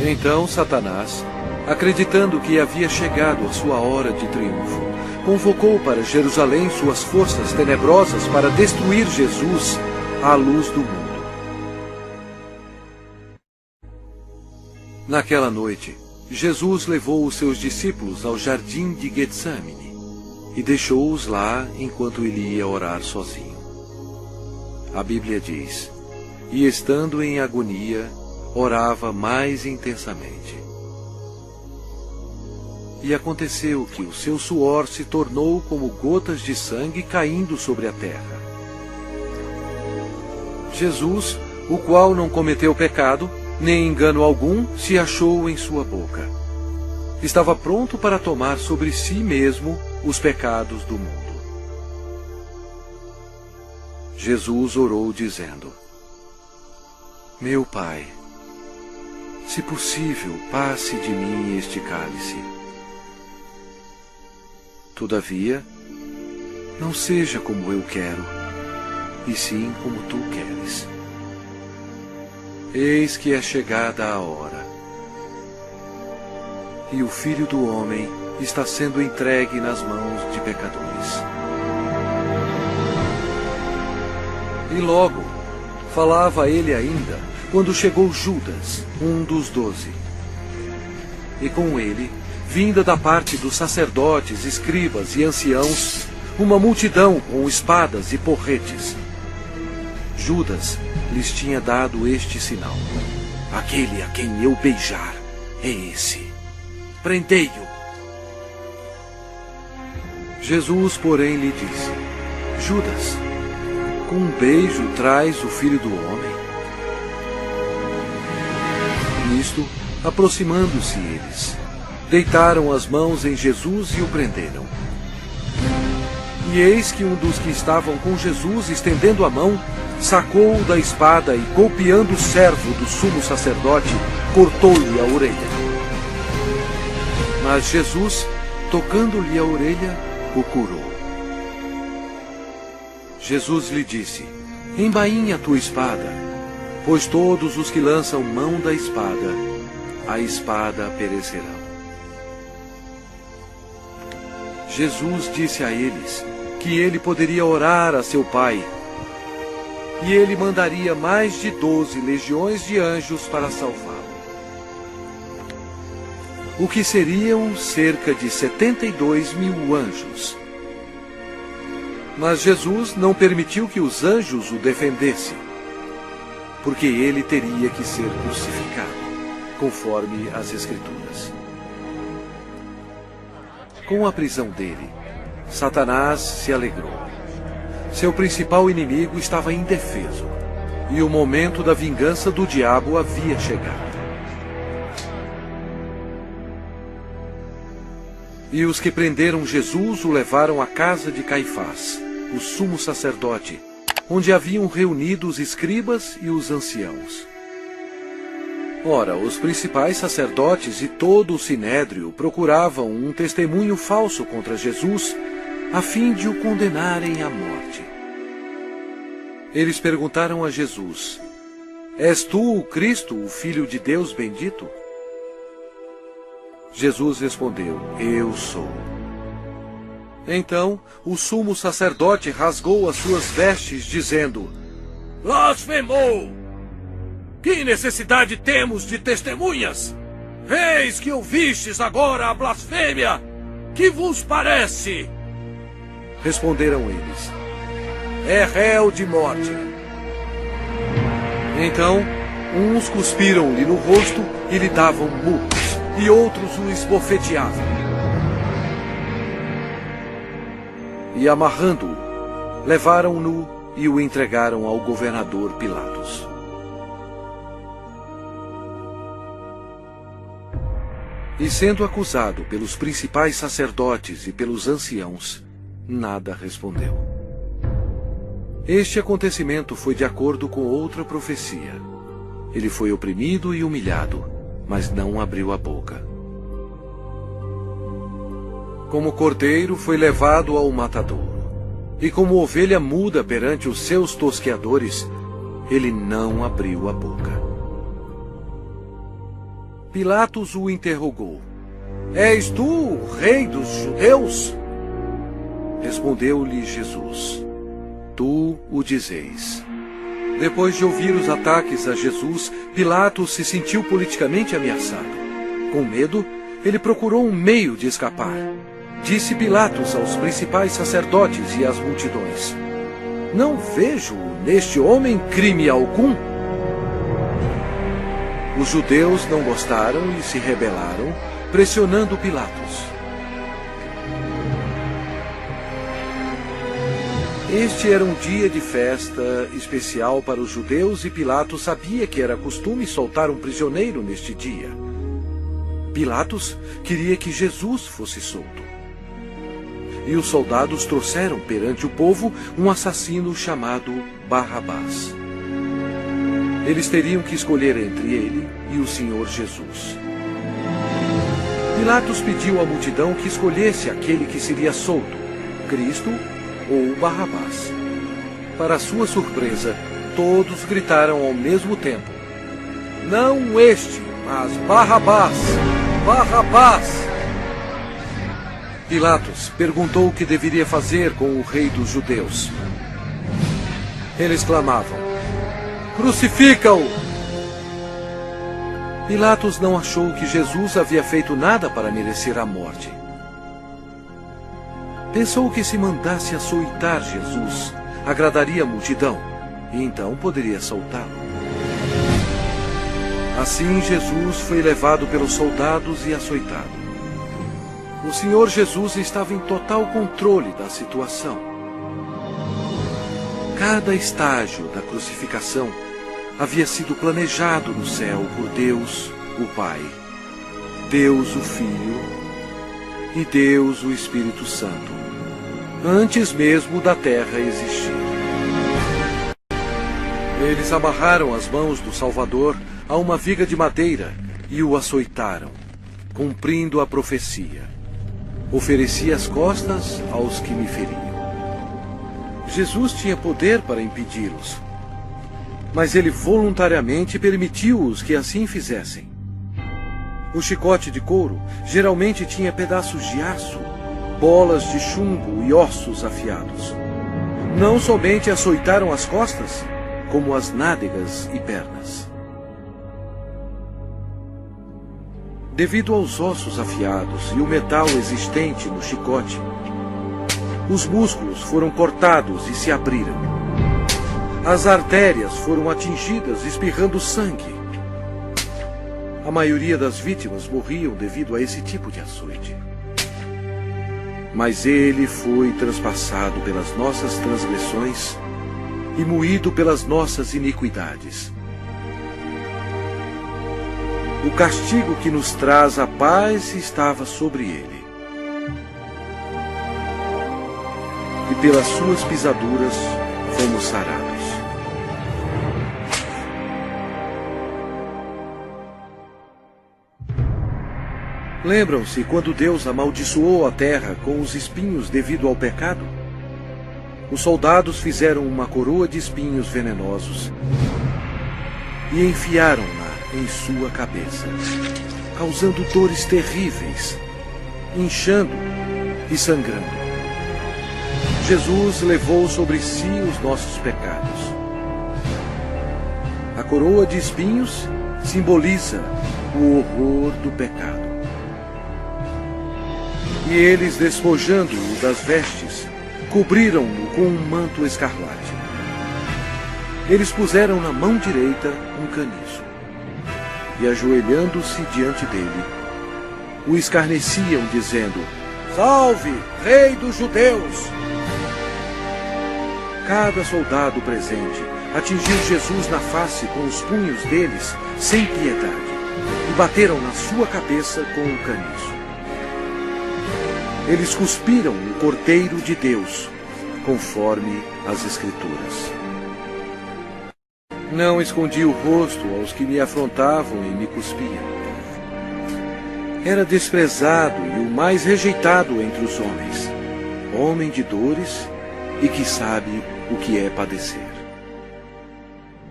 Então Satanás, acreditando que havia chegado a sua hora de triunfo, convocou para Jerusalém suas forças tenebrosas para destruir Jesus à luz do mundo. Naquela noite, Jesus levou os seus discípulos ao jardim de Getsamine e deixou-os lá enquanto ele ia orar sozinho. A Bíblia diz: e estando em agonia, orava mais intensamente. E aconteceu que o seu suor se tornou como gotas de sangue caindo sobre a terra. Jesus, o qual não cometeu pecado, nem engano algum se achou em sua boca. Estava pronto para tomar sobre si mesmo os pecados do mundo. Jesus orou dizendo: meu Pai, se possível, passe de mim este cálice. Todavia, não seja como eu quero, e sim como tu queres. Eis que é chegada a hora, e o Filho do Homem está sendo entregue nas mãos de pecadores. E logo, falava ele ainda, quando chegou Judas, um dos 12. E com ele, vinda da parte dos sacerdotes, escribas e anciãos, uma multidão com espadas e porretes. Judas lhes tinha dado este sinal: aquele a quem eu beijar é esse. Prendei-o. Jesus, porém, lhe disse: Judas, com um beijo traz o Filho do Homem? Nisto, aproximando-se eles, deitaram as mãos em Jesus e o prenderam. E eis que um dos que estavam com Jesus, estendendo a mão, sacou-o da espada e, golpeando o servo do sumo sacerdote, cortou-lhe a orelha. Mas Jesus, tocando-lhe a orelha, o curou. Jesus lhe disse: embainha a tua espada, pois todos os que lançam mão da espada, a espada perecerão. Jesus disse a eles que ele poderia orar a seu Pai, e ele mandaria mais de 12 legiões de anjos para salvá-lo. O que seriam cerca de 72.000 anjos. Mas Jesus não permitiu que os anjos o defendessem, porque ele teria que ser crucificado, conforme as Escrituras. Com a prisão dele, Satanás se alegrou. Seu principal inimigo estava indefeso, e o momento da vingança do diabo havia chegado. E os que prenderam Jesus o levaram à casa de Caifás, o sumo sacerdote, onde haviam reunido os escribas e os anciãos. Ora, os principais sacerdotes e todo o sinédrio procuravam um testemunho falso contra Jesus, a fim de o condenarem à morte. Eles perguntaram a Jesus: és tu o Cristo, o Filho de Deus bendito? Jesus respondeu: eu sou. Então o sumo sacerdote rasgou as suas vestes, dizendo: blasfemou! Que necessidade temos de testemunhas? Eis que ouvistes agora a blasfêmia! Que vos parece? Responderam eles: é réu de morte. Então, uns cuspiram-lhe no rosto e lhe davam murros, e outros o esbofeteavam. e, amarrando-o, levaram-no e o entregaram ao governador Pilatos. E sendo acusado pelos principais sacerdotes e pelos anciãos, nada respondeu. Este acontecimento foi de acordo com outra profecia. Ele foi oprimido e humilhado, mas não abriu a boca. Como cordeiro foi levado ao matadouro, e como ovelha muda perante os seus tosqueadores, ele não abriu a boca. Pilatos o interrogou: És tu o rei dos judeus? Respondeu-lhe Jesus: Tu o dizeis. Depois de ouvir os ataques a Jesus, Pilatos se sentiu politicamente ameaçado. Com medo, ele procurou um meio de escapar. Disse Pilatos aos principais sacerdotes e às multidões: Não vejo neste homem crime algum. Os judeus não gostaram e se rebelaram, pressionando Pilatos. Este era um dia de festa especial para os judeus e Pilatos sabia que era costume soltar um prisioneiro neste dia. Pilatos queria que Jesus fosse solto. E os soldados trouxeram perante o povo um assassino chamado Barrabás. Eles teriam que escolher entre ele e o Senhor Jesus. Pilatos pediu à multidão que escolhesse aquele que seria solto, Cristo ou Barrabás. Para sua surpresa, todos gritaram ao mesmo tempo: Não este, mas Barrabás! Barrabás! Pilatos perguntou o que deveria fazer com o rei dos judeus. Eles clamavam: Crucifica-o! Pilatos não achou que Jesus havia feito nada para merecer a morte. Pensou que se mandasse açoitar Jesus, agradaria a multidão, e então poderia soltá-lo. Assim Jesus foi levado pelos soldados e açoitado. O Senhor Jesus estava em total controle da situação. Cada estágio da crucificação havia sido planejado no céu por Deus, o Pai, Deus, o Filho e Deus, o Espírito Santo, antes mesmo da terra existir. Eles amarraram as mãos do Salvador a uma viga de madeira e o açoitaram, cumprindo a profecia: Ofereci as costas aos que me feriam. Jesus tinha poder para impedi-los, mas ele voluntariamente permitiu-os que assim fizessem. O chicote de couro geralmente tinha pedaços de aço, bolas de chumbo e ossos afiados. Não somente açoitaram as costas, como as nádegas e pernas. Devido aos ossos afiados e o metal existente no chicote, os músculos foram cortados e se abriram. As artérias foram atingidas, espirrando sangue. A maioria das vítimas morriam devido a esse tipo de açoite. Mas ele foi transpassado pelas nossas transgressões e moído pelas nossas iniquidades. O castigo que nos traz a paz estava sobre ele. E pelas suas pisaduras fomos sarados. Lembram-se quando Deus amaldiçoou a terra com os espinhos devido ao pecado? Os soldados fizeram uma coroa de espinhos venenosos e enfiaram-na em sua cabeça, causando dores terríveis, inchando e sangrando. Jesus levou sobre si os nossos pecados. A coroa de espinhos simboliza o horror do pecado. E eles, despojando-o das vestes, cobriram-no com um manto escarlate. Eles puseram na mão direita um caniço, e ajoelhando-se diante dele, o escarneciam, dizendo: Salve, Rei dos Judeus! Cada soldado presente atingiu Jesus na face com os punhos deles sem piedade e bateram na sua cabeça com um caniço. Eles cuspiram o Cordeiro de Deus, conforme as Escrituras. Não escondi o rosto aos que me afrontavam e me cuspiam. Era desprezado e o mais rejeitado entre os homens, homem de dores e que sabe o que é padecer.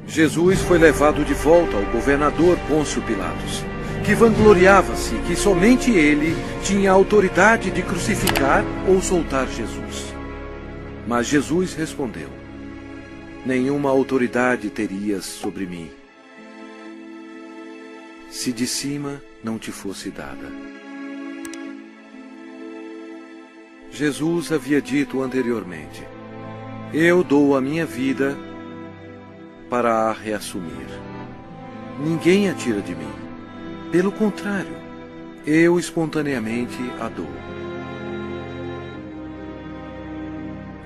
Jesus foi levado de volta ao governador Pôncio Pilatos, que vangloriava-se que somente ele tinha a autoridade de crucificar ou soltar Jesus. Mas Jesus respondeu: nenhuma autoridade terias sobre mim, se de cima não te fosse dada. Jesus havia dito anteriormente: eu dou a minha vida para a reassumir. Ninguém a tira de mim. Pelo contrário, eu espontaneamente a dou.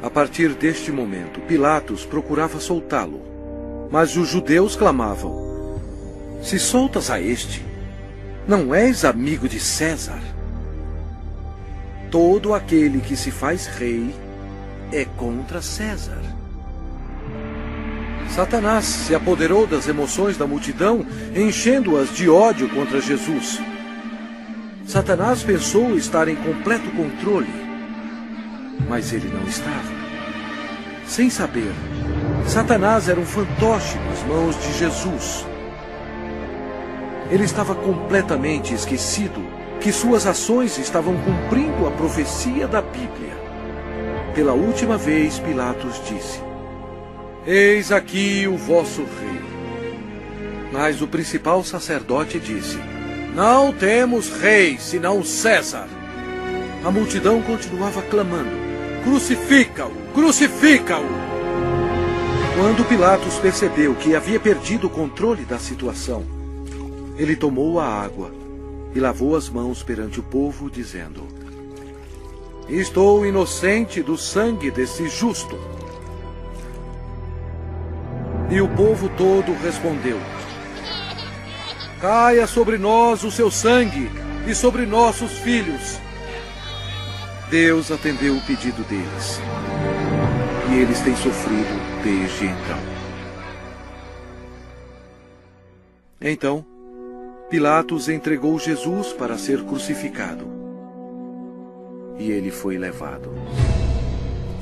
A partir deste momento, Pilatos procurava soltá-lo, mas os judeus clamavam: se soltas a este, não és amigo de César? Todo aquele que se faz rei é contra César. Satanás se apoderou das emoções da multidão, enchendo-as de ódio contra Jesus. Satanás pensou estar em completo controle, mas ele não estava. Sem saber, Satanás era um fantoche nas mãos de Jesus. Ele estava completamente esquecido que suas ações estavam cumprindo a profecia da Bíblia. Pela última vez, Pilatos disse: eis aqui o vosso rei. Mas o principal sacerdote disse: não temos rei, senão César. A multidão continuava clamando: crucifica-o, crucifica-o! Quando Pilatos percebeu que havia perdido o controle da situação, ele tomou a água e lavou as mãos perante o povo, dizendo: estou inocente do sangue desse justo. E o povo todo respondeu: caia sobre nós o seu sangue e sobre nossos filhos. Deus atendeu o pedido deles, e eles têm sofrido desde então. Então, Pilatos entregou Jesus para ser crucificado, e ele foi levado.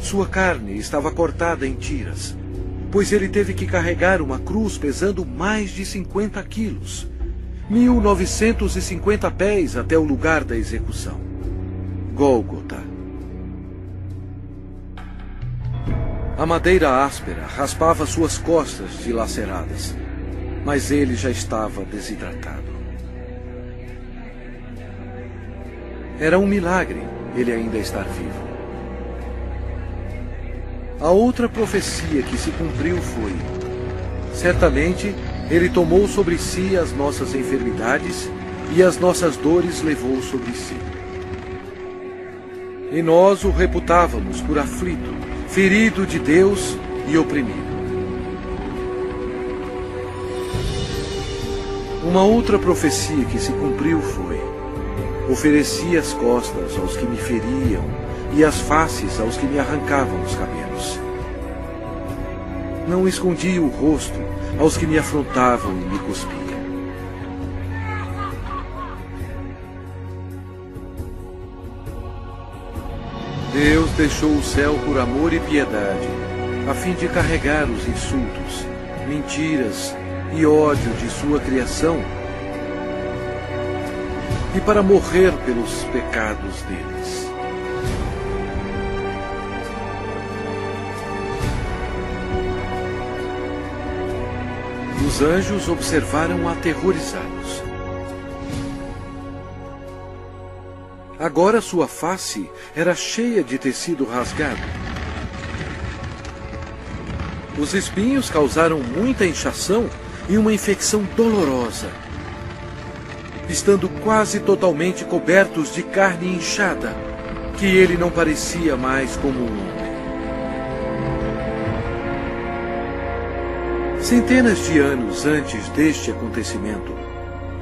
Sua carne estava cortada em tiras, pois ele teve que carregar uma cruz pesando mais de 50 quilos, 1950 pés até o lugar da execução, Gólgota. A madeira áspera raspava suas costas dilaceradas, mas ele já estava desidratado. Era um milagre ele ainda estar vivo. A outra profecia que se cumpriu foi: certamente ele tomou sobre si as nossas enfermidades e as nossas dores levou sobre si. E nós o reputávamos por aflito, ferido de Deus e oprimido. Uma outra profecia que se cumpriu foi: ofereci as costas aos que me feriam e as faces aos que me arrancavam os cabelos. Não escondi o rosto aos que me afrontavam e me cuspiam. Deus deixou o céu por amor e piedade, a fim de carregar os insultos, mentiras e ódio de sua criação, e para morrer pelos pecados deles. Os anjos observaram aterrorizados. Agora sua face era cheia de tecido rasgado. Os espinhos causaram muita inchação e uma infecção dolorosa, estando quase totalmente cobertos de carne inchada, que ele não parecia mais como um homem. Centenas de anos antes deste acontecimento,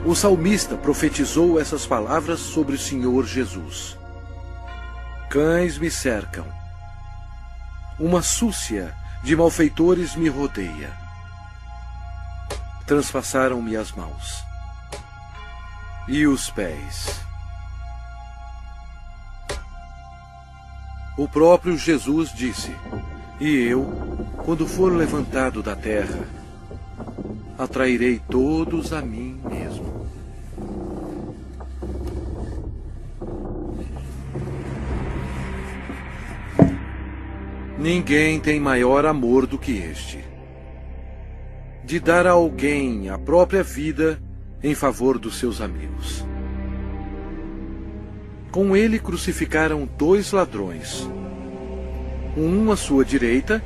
o salmista profetizou essas palavras sobre o Senhor Jesus. Cães me cercam. Uma súcia de malfeitores me rodeia. Transpassaram-me as mãos e os pés. O próprio Jesus disse: e eu, quando for levantado da terra, atrairei todos a mim mesmo. Ninguém tem maior amor do que este, de dar a alguém a própria vida em favor dos seus amigos. Com ele crucificaram 2 ladrões, um à sua direita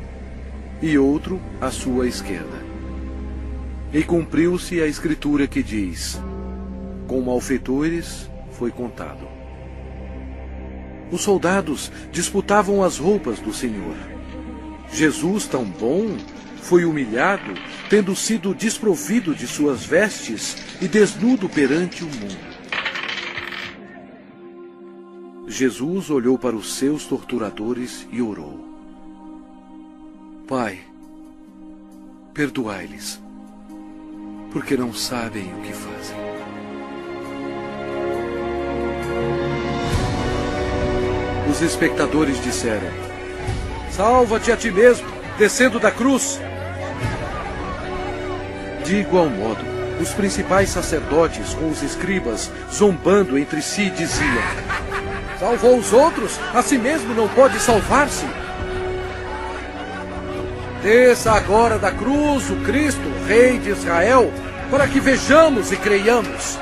e outro à sua esquerda. E cumpriu-se a escritura que diz: com malfeitores foi contado. Os soldados disputavam as roupas do Senhor. Jesus, tão bom, foi humilhado, tendo sido desprovido de suas vestes e desnudo perante o mundo. Jesus olhou para os seus torturadores e orou: Pai, perdoai-lhes, porque não sabem o que fazem. Os espectadores disseram: salva-te a ti mesmo, descendo da cruz. De igual modo, os principais sacerdotes com os escribas, zombando entre si, diziam: salvou os outros, a si mesmo não pode salvar-se. Desça agora da cruz o Cristo, Rei de Israel, para que vejamos e creiamos.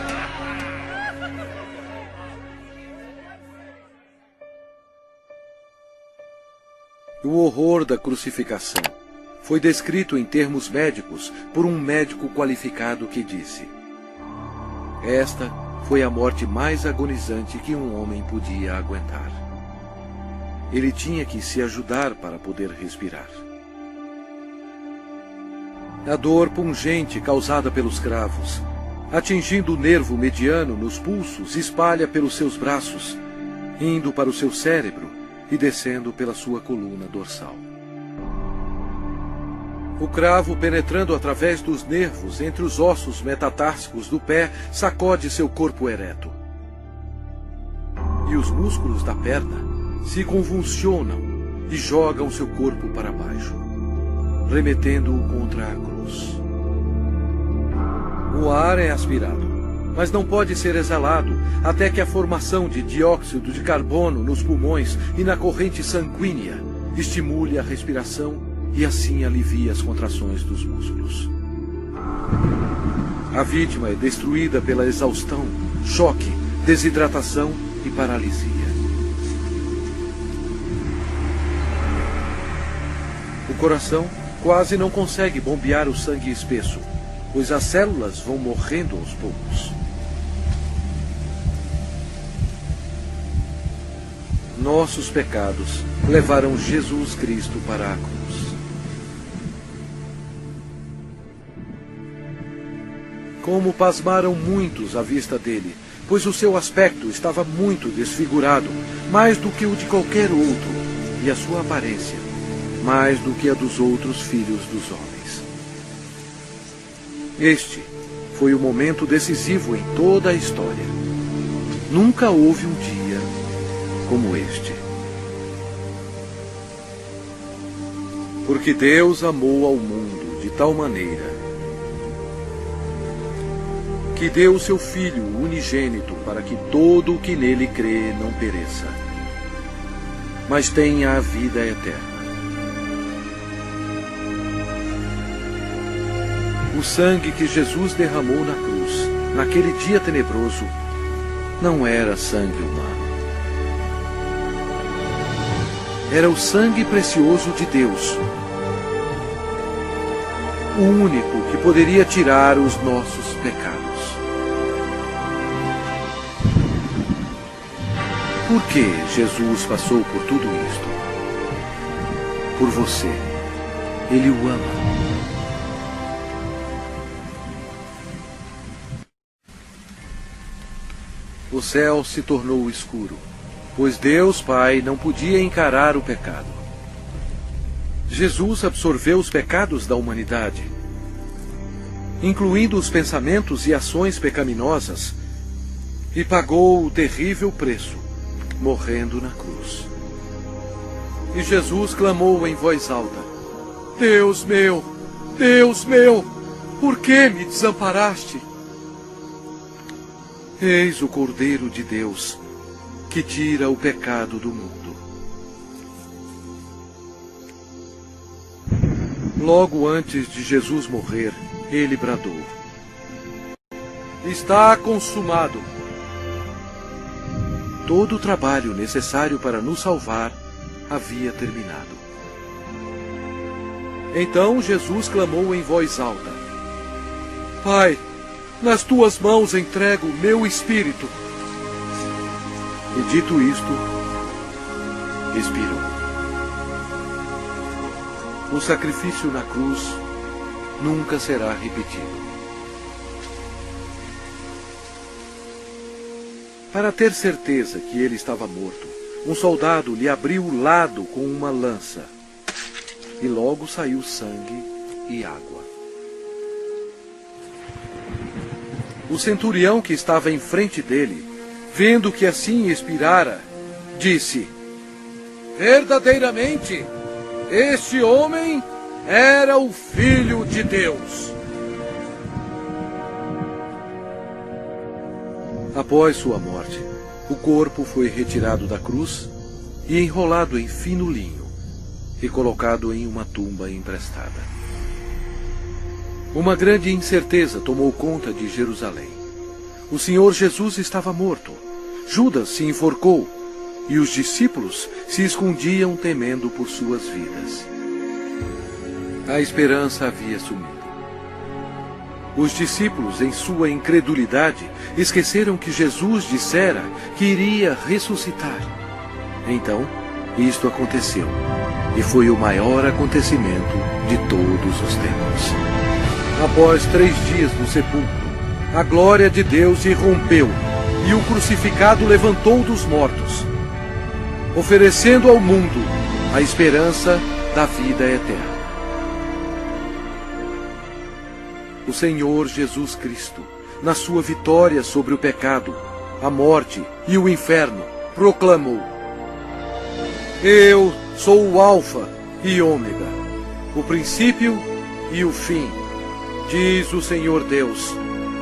O horror da crucificação foi descrito em termos médicos por um médico qualificado que disse: esta foi a morte mais agonizante que um homem podia aguentar. Ele tinha que se ajudar para poder respirar. A dor pungente causada pelos cravos, atingindo o nervo mediano nos pulsos, espalha pelos seus braços, indo para o seu cérebro e descendo pela sua coluna dorsal. O cravo, penetrando através dos nervos entre os ossos metatársicos do pé, sacode seu corpo ereto. E os músculos da perna se convulsionam e jogam seu corpo para baixo, remetendo-o contra a cruz. O ar é aspirado, mas não pode ser exalado até que a formação de dióxido de carbono nos pulmões e na corrente sanguínea estimule a respiração e assim alivie as contrações dos músculos. A vítima é destruída pela exaustão, choque, desidratação e paralisia. O coração quase não consegue bombear o sangue espesso, pois as células vão morrendo aos poucos. Nossos pecados levaram Jesus Cristo para a cruz. Como pasmaram muitos à vista dele, pois o seu aspecto estava muito desfigurado, mais do que o de qualquer outro, e a sua aparência, mais do que a dos outros filhos dos homens. Este foi o momento decisivo em toda a história. Nunca houve um dia como este. Porque Deus amou ao mundo de tal maneira que deu o seu Filho unigênito para que todo o que nele crê não pereça, mas tenha a vida eterna. O sangue que Jesus derramou na cruz, naquele dia tenebroso, não era sangue humano. Era o sangue precioso de Deus, o único que poderia tirar os nossos pecados. Por que Jesus passou por tudo isto? Por você. Ele o ama. O céu se tornou escuro, pois Deus Pai não podia encarar o pecado. Jesus absorveu os pecados da humanidade, incluindo os pensamentos e ações pecaminosas, e pagou o terrível preço, morrendo na cruz. E Jesus clamou em voz alta: Deus meu, por que me desamparaste? Eis o Cordeiro de Deus, que tira o pecado do mundo. Logo antes de Jesus morrer, ele bradou: Está consumado. Todo o trabalho necessário para nos salvar havia terminado. Então Jesus clamou em voz alta: Pai, nas tuas mãos entrego meu espírito. E dito isto, expirou. O sacrifício na cruz nunca será repetido. Para ter certeza que ele estava morto, um soldado lhe abriu o lado com uma lança, e logo saiu sangue e água. O centurião que estava em frente dele, vendo que assim expirara, disse: Verdadeiramente, este homem era o Filho de Deus. Após sua morte, o corpo foi retirado da cruz e enrolado em fino linho e colocado em uma tumba emprestada. Uma grande incerteza tomou conta de Jerusalém. O Senhor Jesus estava morto. Judas se enforcou e os discípulos se escondiam temendo por suas vidas. A esperança havia sumido. Os discípulos, em sua incredulidade, esqueceram que Jesus dissera que iria ressuscitar. Então, isto aconteceu, e foi o maior acontecimento de todos os tempos. Após 3 dias no sepulcro, a glória de Deus irrompeu, e o crucificado levantou dos mortos, oferecendo ao mundo a esperança da vida eterna. O Senhor Jesus Cristo, na sua vitória sobre o pecado, a morte e o inferno, proclamou: Eu sou o Alfa e Ômega, o princípio e o fim, diz o Senhor Deus,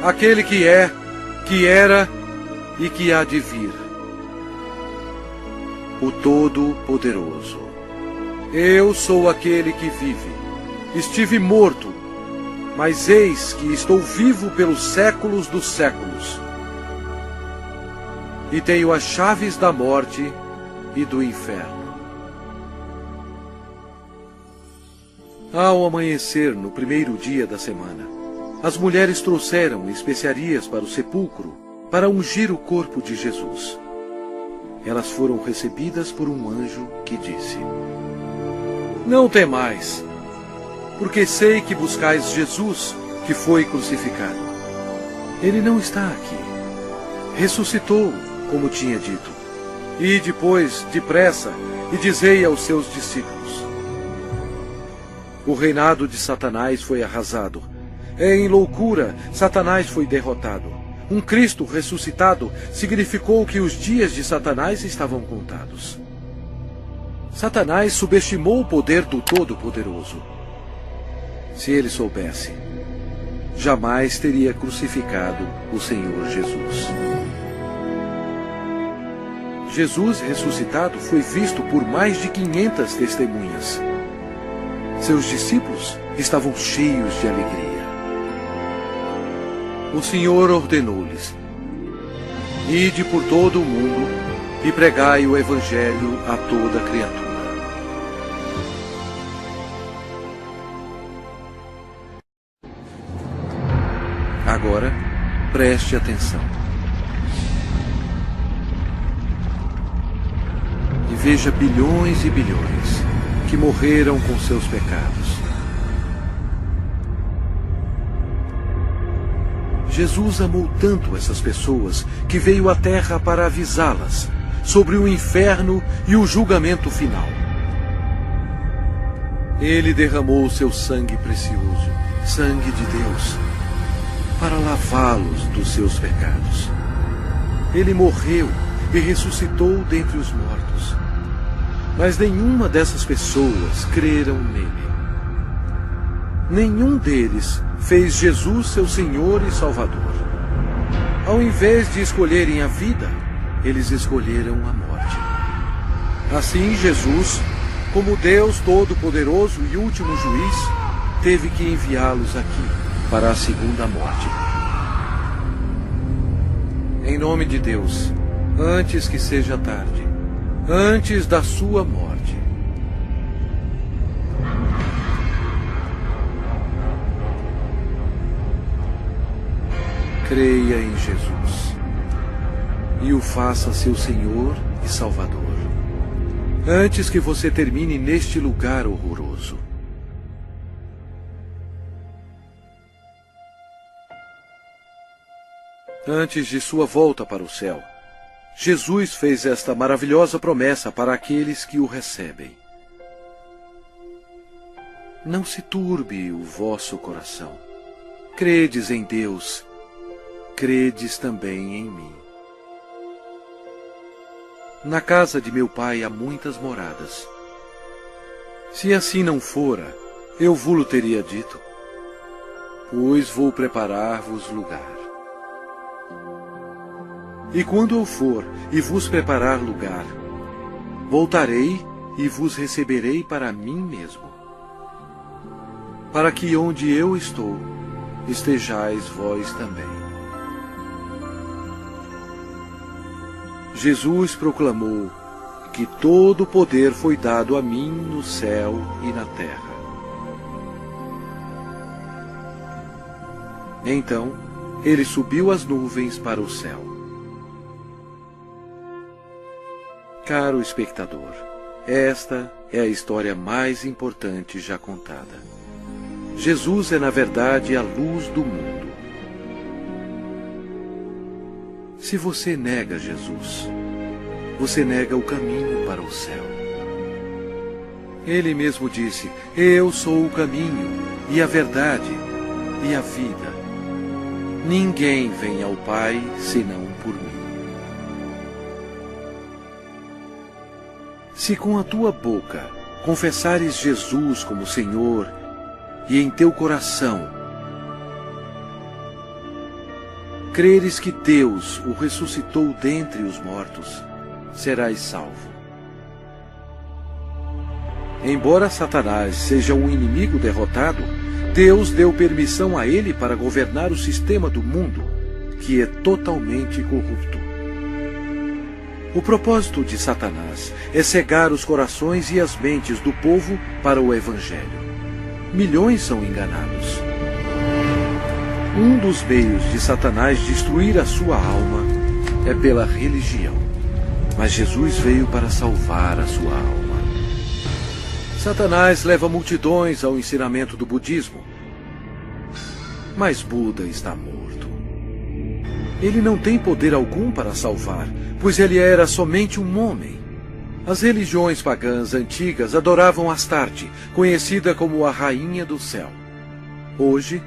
aquele que é, que era e que há de vir, o Todo-Poderoso. Eu sou aquele que vive. Estive morto, mas eis que estou vivo pelos séculos dos séculos. E tenho as chaves da morte e do inferno. Ao amanhecer, no primeiro dia da semana, as mulheres trouxeram especiarias para o sepulcro para ungir o corpo de Jesus. Elas foram recebidas por um anjo que disse: Não temais, porque sei que buscais Jesus, que foi crucificado. Ele não está aqui. Ressuscitou, como tinha dito. E depois, depressa, e dizei aos seus discípulos: O reinado de Satanás foi arrasado. Em loucura, Satanás foi derrotado. Um Cristo ressuscitado significou que os dias de Satanás estavam contados. Satanás subestimou o poder do Todo-Poderoso. Se ele soubesse, jamais teria crucificado o Senhor Jesus. Jesus ressuscitado foi visto por mais de 500 testemunhas. Seus discípulos estavam cheios de alegria. O Senhor ordenou-lhes: Ide por todo o mundo e pregai o Evangelho a toda criatura. Agora, preste atenção. E veja bilhões e bilhões que morreram com seus pecados. Jesus amou tanto essas pessoas que veio à Terra para avisá-las sobre o inferno e o julgamento final. Ele derramou seu sangue precioso, sangue de Deus, para lavá-los dos seus pecados. Ele morreu e ressuscitou dentre os mortos. Mas nenhuma dessas pessoas creram nele. Nenhum deles fez Jesus seu Senhor e Salvador. Ao invés de escolherem a vida, eles escolheram a morte. Assim, Jesus, como Deus Todo-Poderoso e último juiz, teve que enviá-los aqui para a segunda morte. Em nome de Deus, antes que seja tarde, antes da sua morte, creia em Jesus e o faça seu Senhor e Salvador, antes que você termine neste lugar horroroso. Antes de sua volta para o céu, Jesus fez esta maravilhosa promessa para aqueles que o recebem. Não se turbe o vosso coração. Credes em Deus, credes também em mim. Na casa de meu Pai há muitas moradas. Se assim não fora, eu vou-lo teria dito, pois vou preparar-vos lugar. E quando eu for e vos preparar lugar, voltarei e vos receberei para mim mesmo, para que onde eu estou, estejais vós também. Jesus proclamou que todo o poder foi dado a mim no céu e na terra. Então, ele subiu às nuvens para o céu. Caro espectador, esta é a história mais importante já contada. Jesus é, na verdade, a luz do mundo. Se você nega Jesus, você nega o caminho para o céu. Ele mesmo disse: eu sou o caminho, e a verdade, e a vida. Ninguém vem ao Pai senão por mim. Se com a tua boca confessares Jesus como Senhor e em teu coração creres que Deus o ressuscitou dentre os mortos, serás salvo. Embora Satanás seja um inimigo derrotado, Deus deu permissão a ele para governar o sistema do mundo, que é totalmente corrupto. O propósito de Satanás é cegar os corações e as mentes do povo para o Evangelho. Milhões são enganados. Um dos meios de Satanás destruir a sua alma é pela religião. Mas Jesus veio para salvar a sua alma. Satanás leva multidões ao ensinamento do budismo. Mas Buda está morto. Ele não tem poder algum para salvar, pois ele era somente um homem. As religiões pagãs antigas adoravam Astarte, conhecida como a Rainha do Céu. Hoje,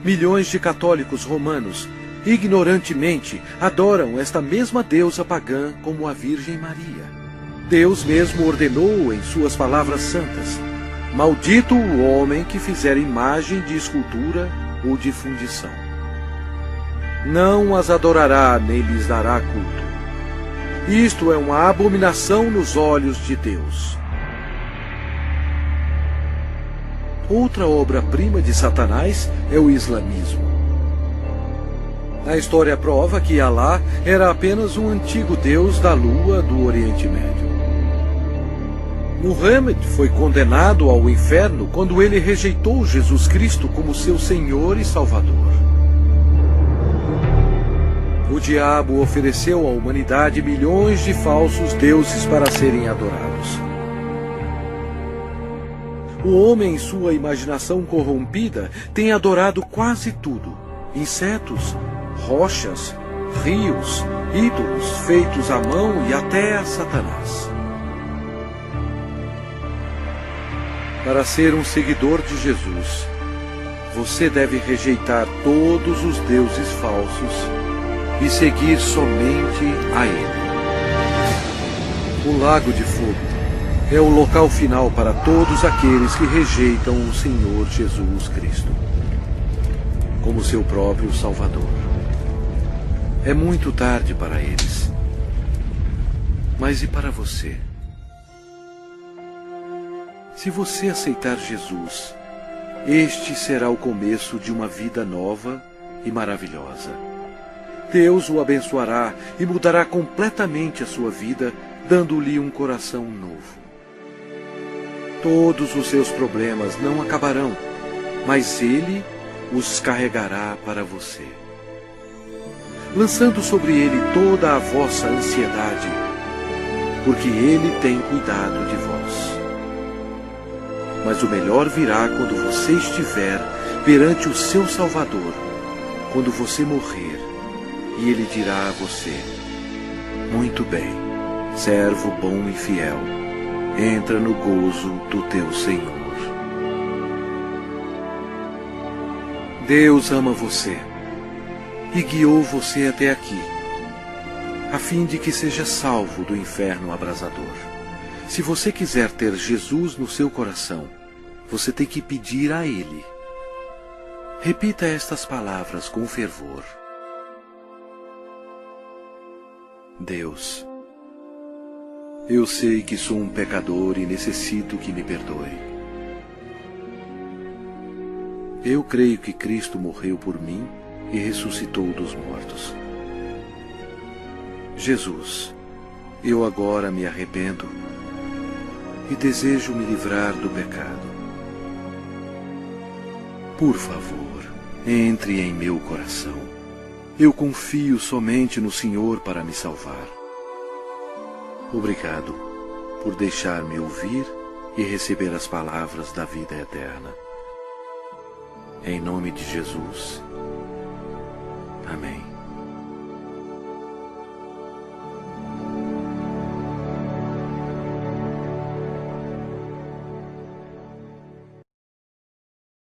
milhões de católicos romanos, ignorantemente, adoram esta mesma deusa pagã como a Virgem Maria. Deus mesmo ordenou em suas palavras santas: maldito o homem que fizer imagem de escultura ou de fundição. Não as adorará nem lhes dará culto. Isto é uma abominação nos olhos de Deus. Outra obra-prima de Satanás é o islamismo. A história prova que Alá era apenas um antigo deus da lua do Oriente Médio. Muhammad foi condenado ao inferno quando ele rejeitou Jesus Cristo como seu Senhor e Salvador. O diabo ofereceu à humanidade milhões de falsos deuses para serem adorados. O homem, em sua imaginação corrompida, tem adorado quase tudo, insetos, rochas, rios, ídolos feitos à mão e até a Satanás. Para ser um seguidor de Jesus, você deve rejeitar todos os deuses falsos e seguir somente a Ele. O lago de fogo é o local final para todos aqueles que rejeitam o Senhor Jesus Cristo como seu próprio Salvador. É muito tarde para eles. Mas e para você? Se você aceitar Jesus, este será o começo de uma vida nova e maravilhosa. Deus o abençoará e mudará completamente a sua vida, dando-lhe um coração novo. Todos os seus problemas não acabarão, mas Ele os carregará para você, lançando sobre Ele toda a vossa ansiedade, porque Ele tem cuidado de vós. Mas o melhor virá quando você estiver perante o seu Salvador, quando você morrer, e Ele dirá a você: muito bem, servo bom e fiel, entra no gozo do teu Senhor. Deus ama você e guiou você até aqui, a fim de que seja salvo do inferno abrasador. Se você quiser ter Jesus no seu coração, você tem que pedir a Ele. Repita estas palavras com fervor. Deus, eu sei que sou um pecador e necessito que me perdoe. Eu creio que Cristo morreu por mim e ressuscitou dos mortos. Jesus, eu agora me arrependo e desejo me livrar do pecado. Por favor, entre em meu coração. Eu confio somente no Senhor para me salvar. Obrigado por deixar-me ouvir e receber as palavras da vida eterna. Em nome de Jesus. Amém.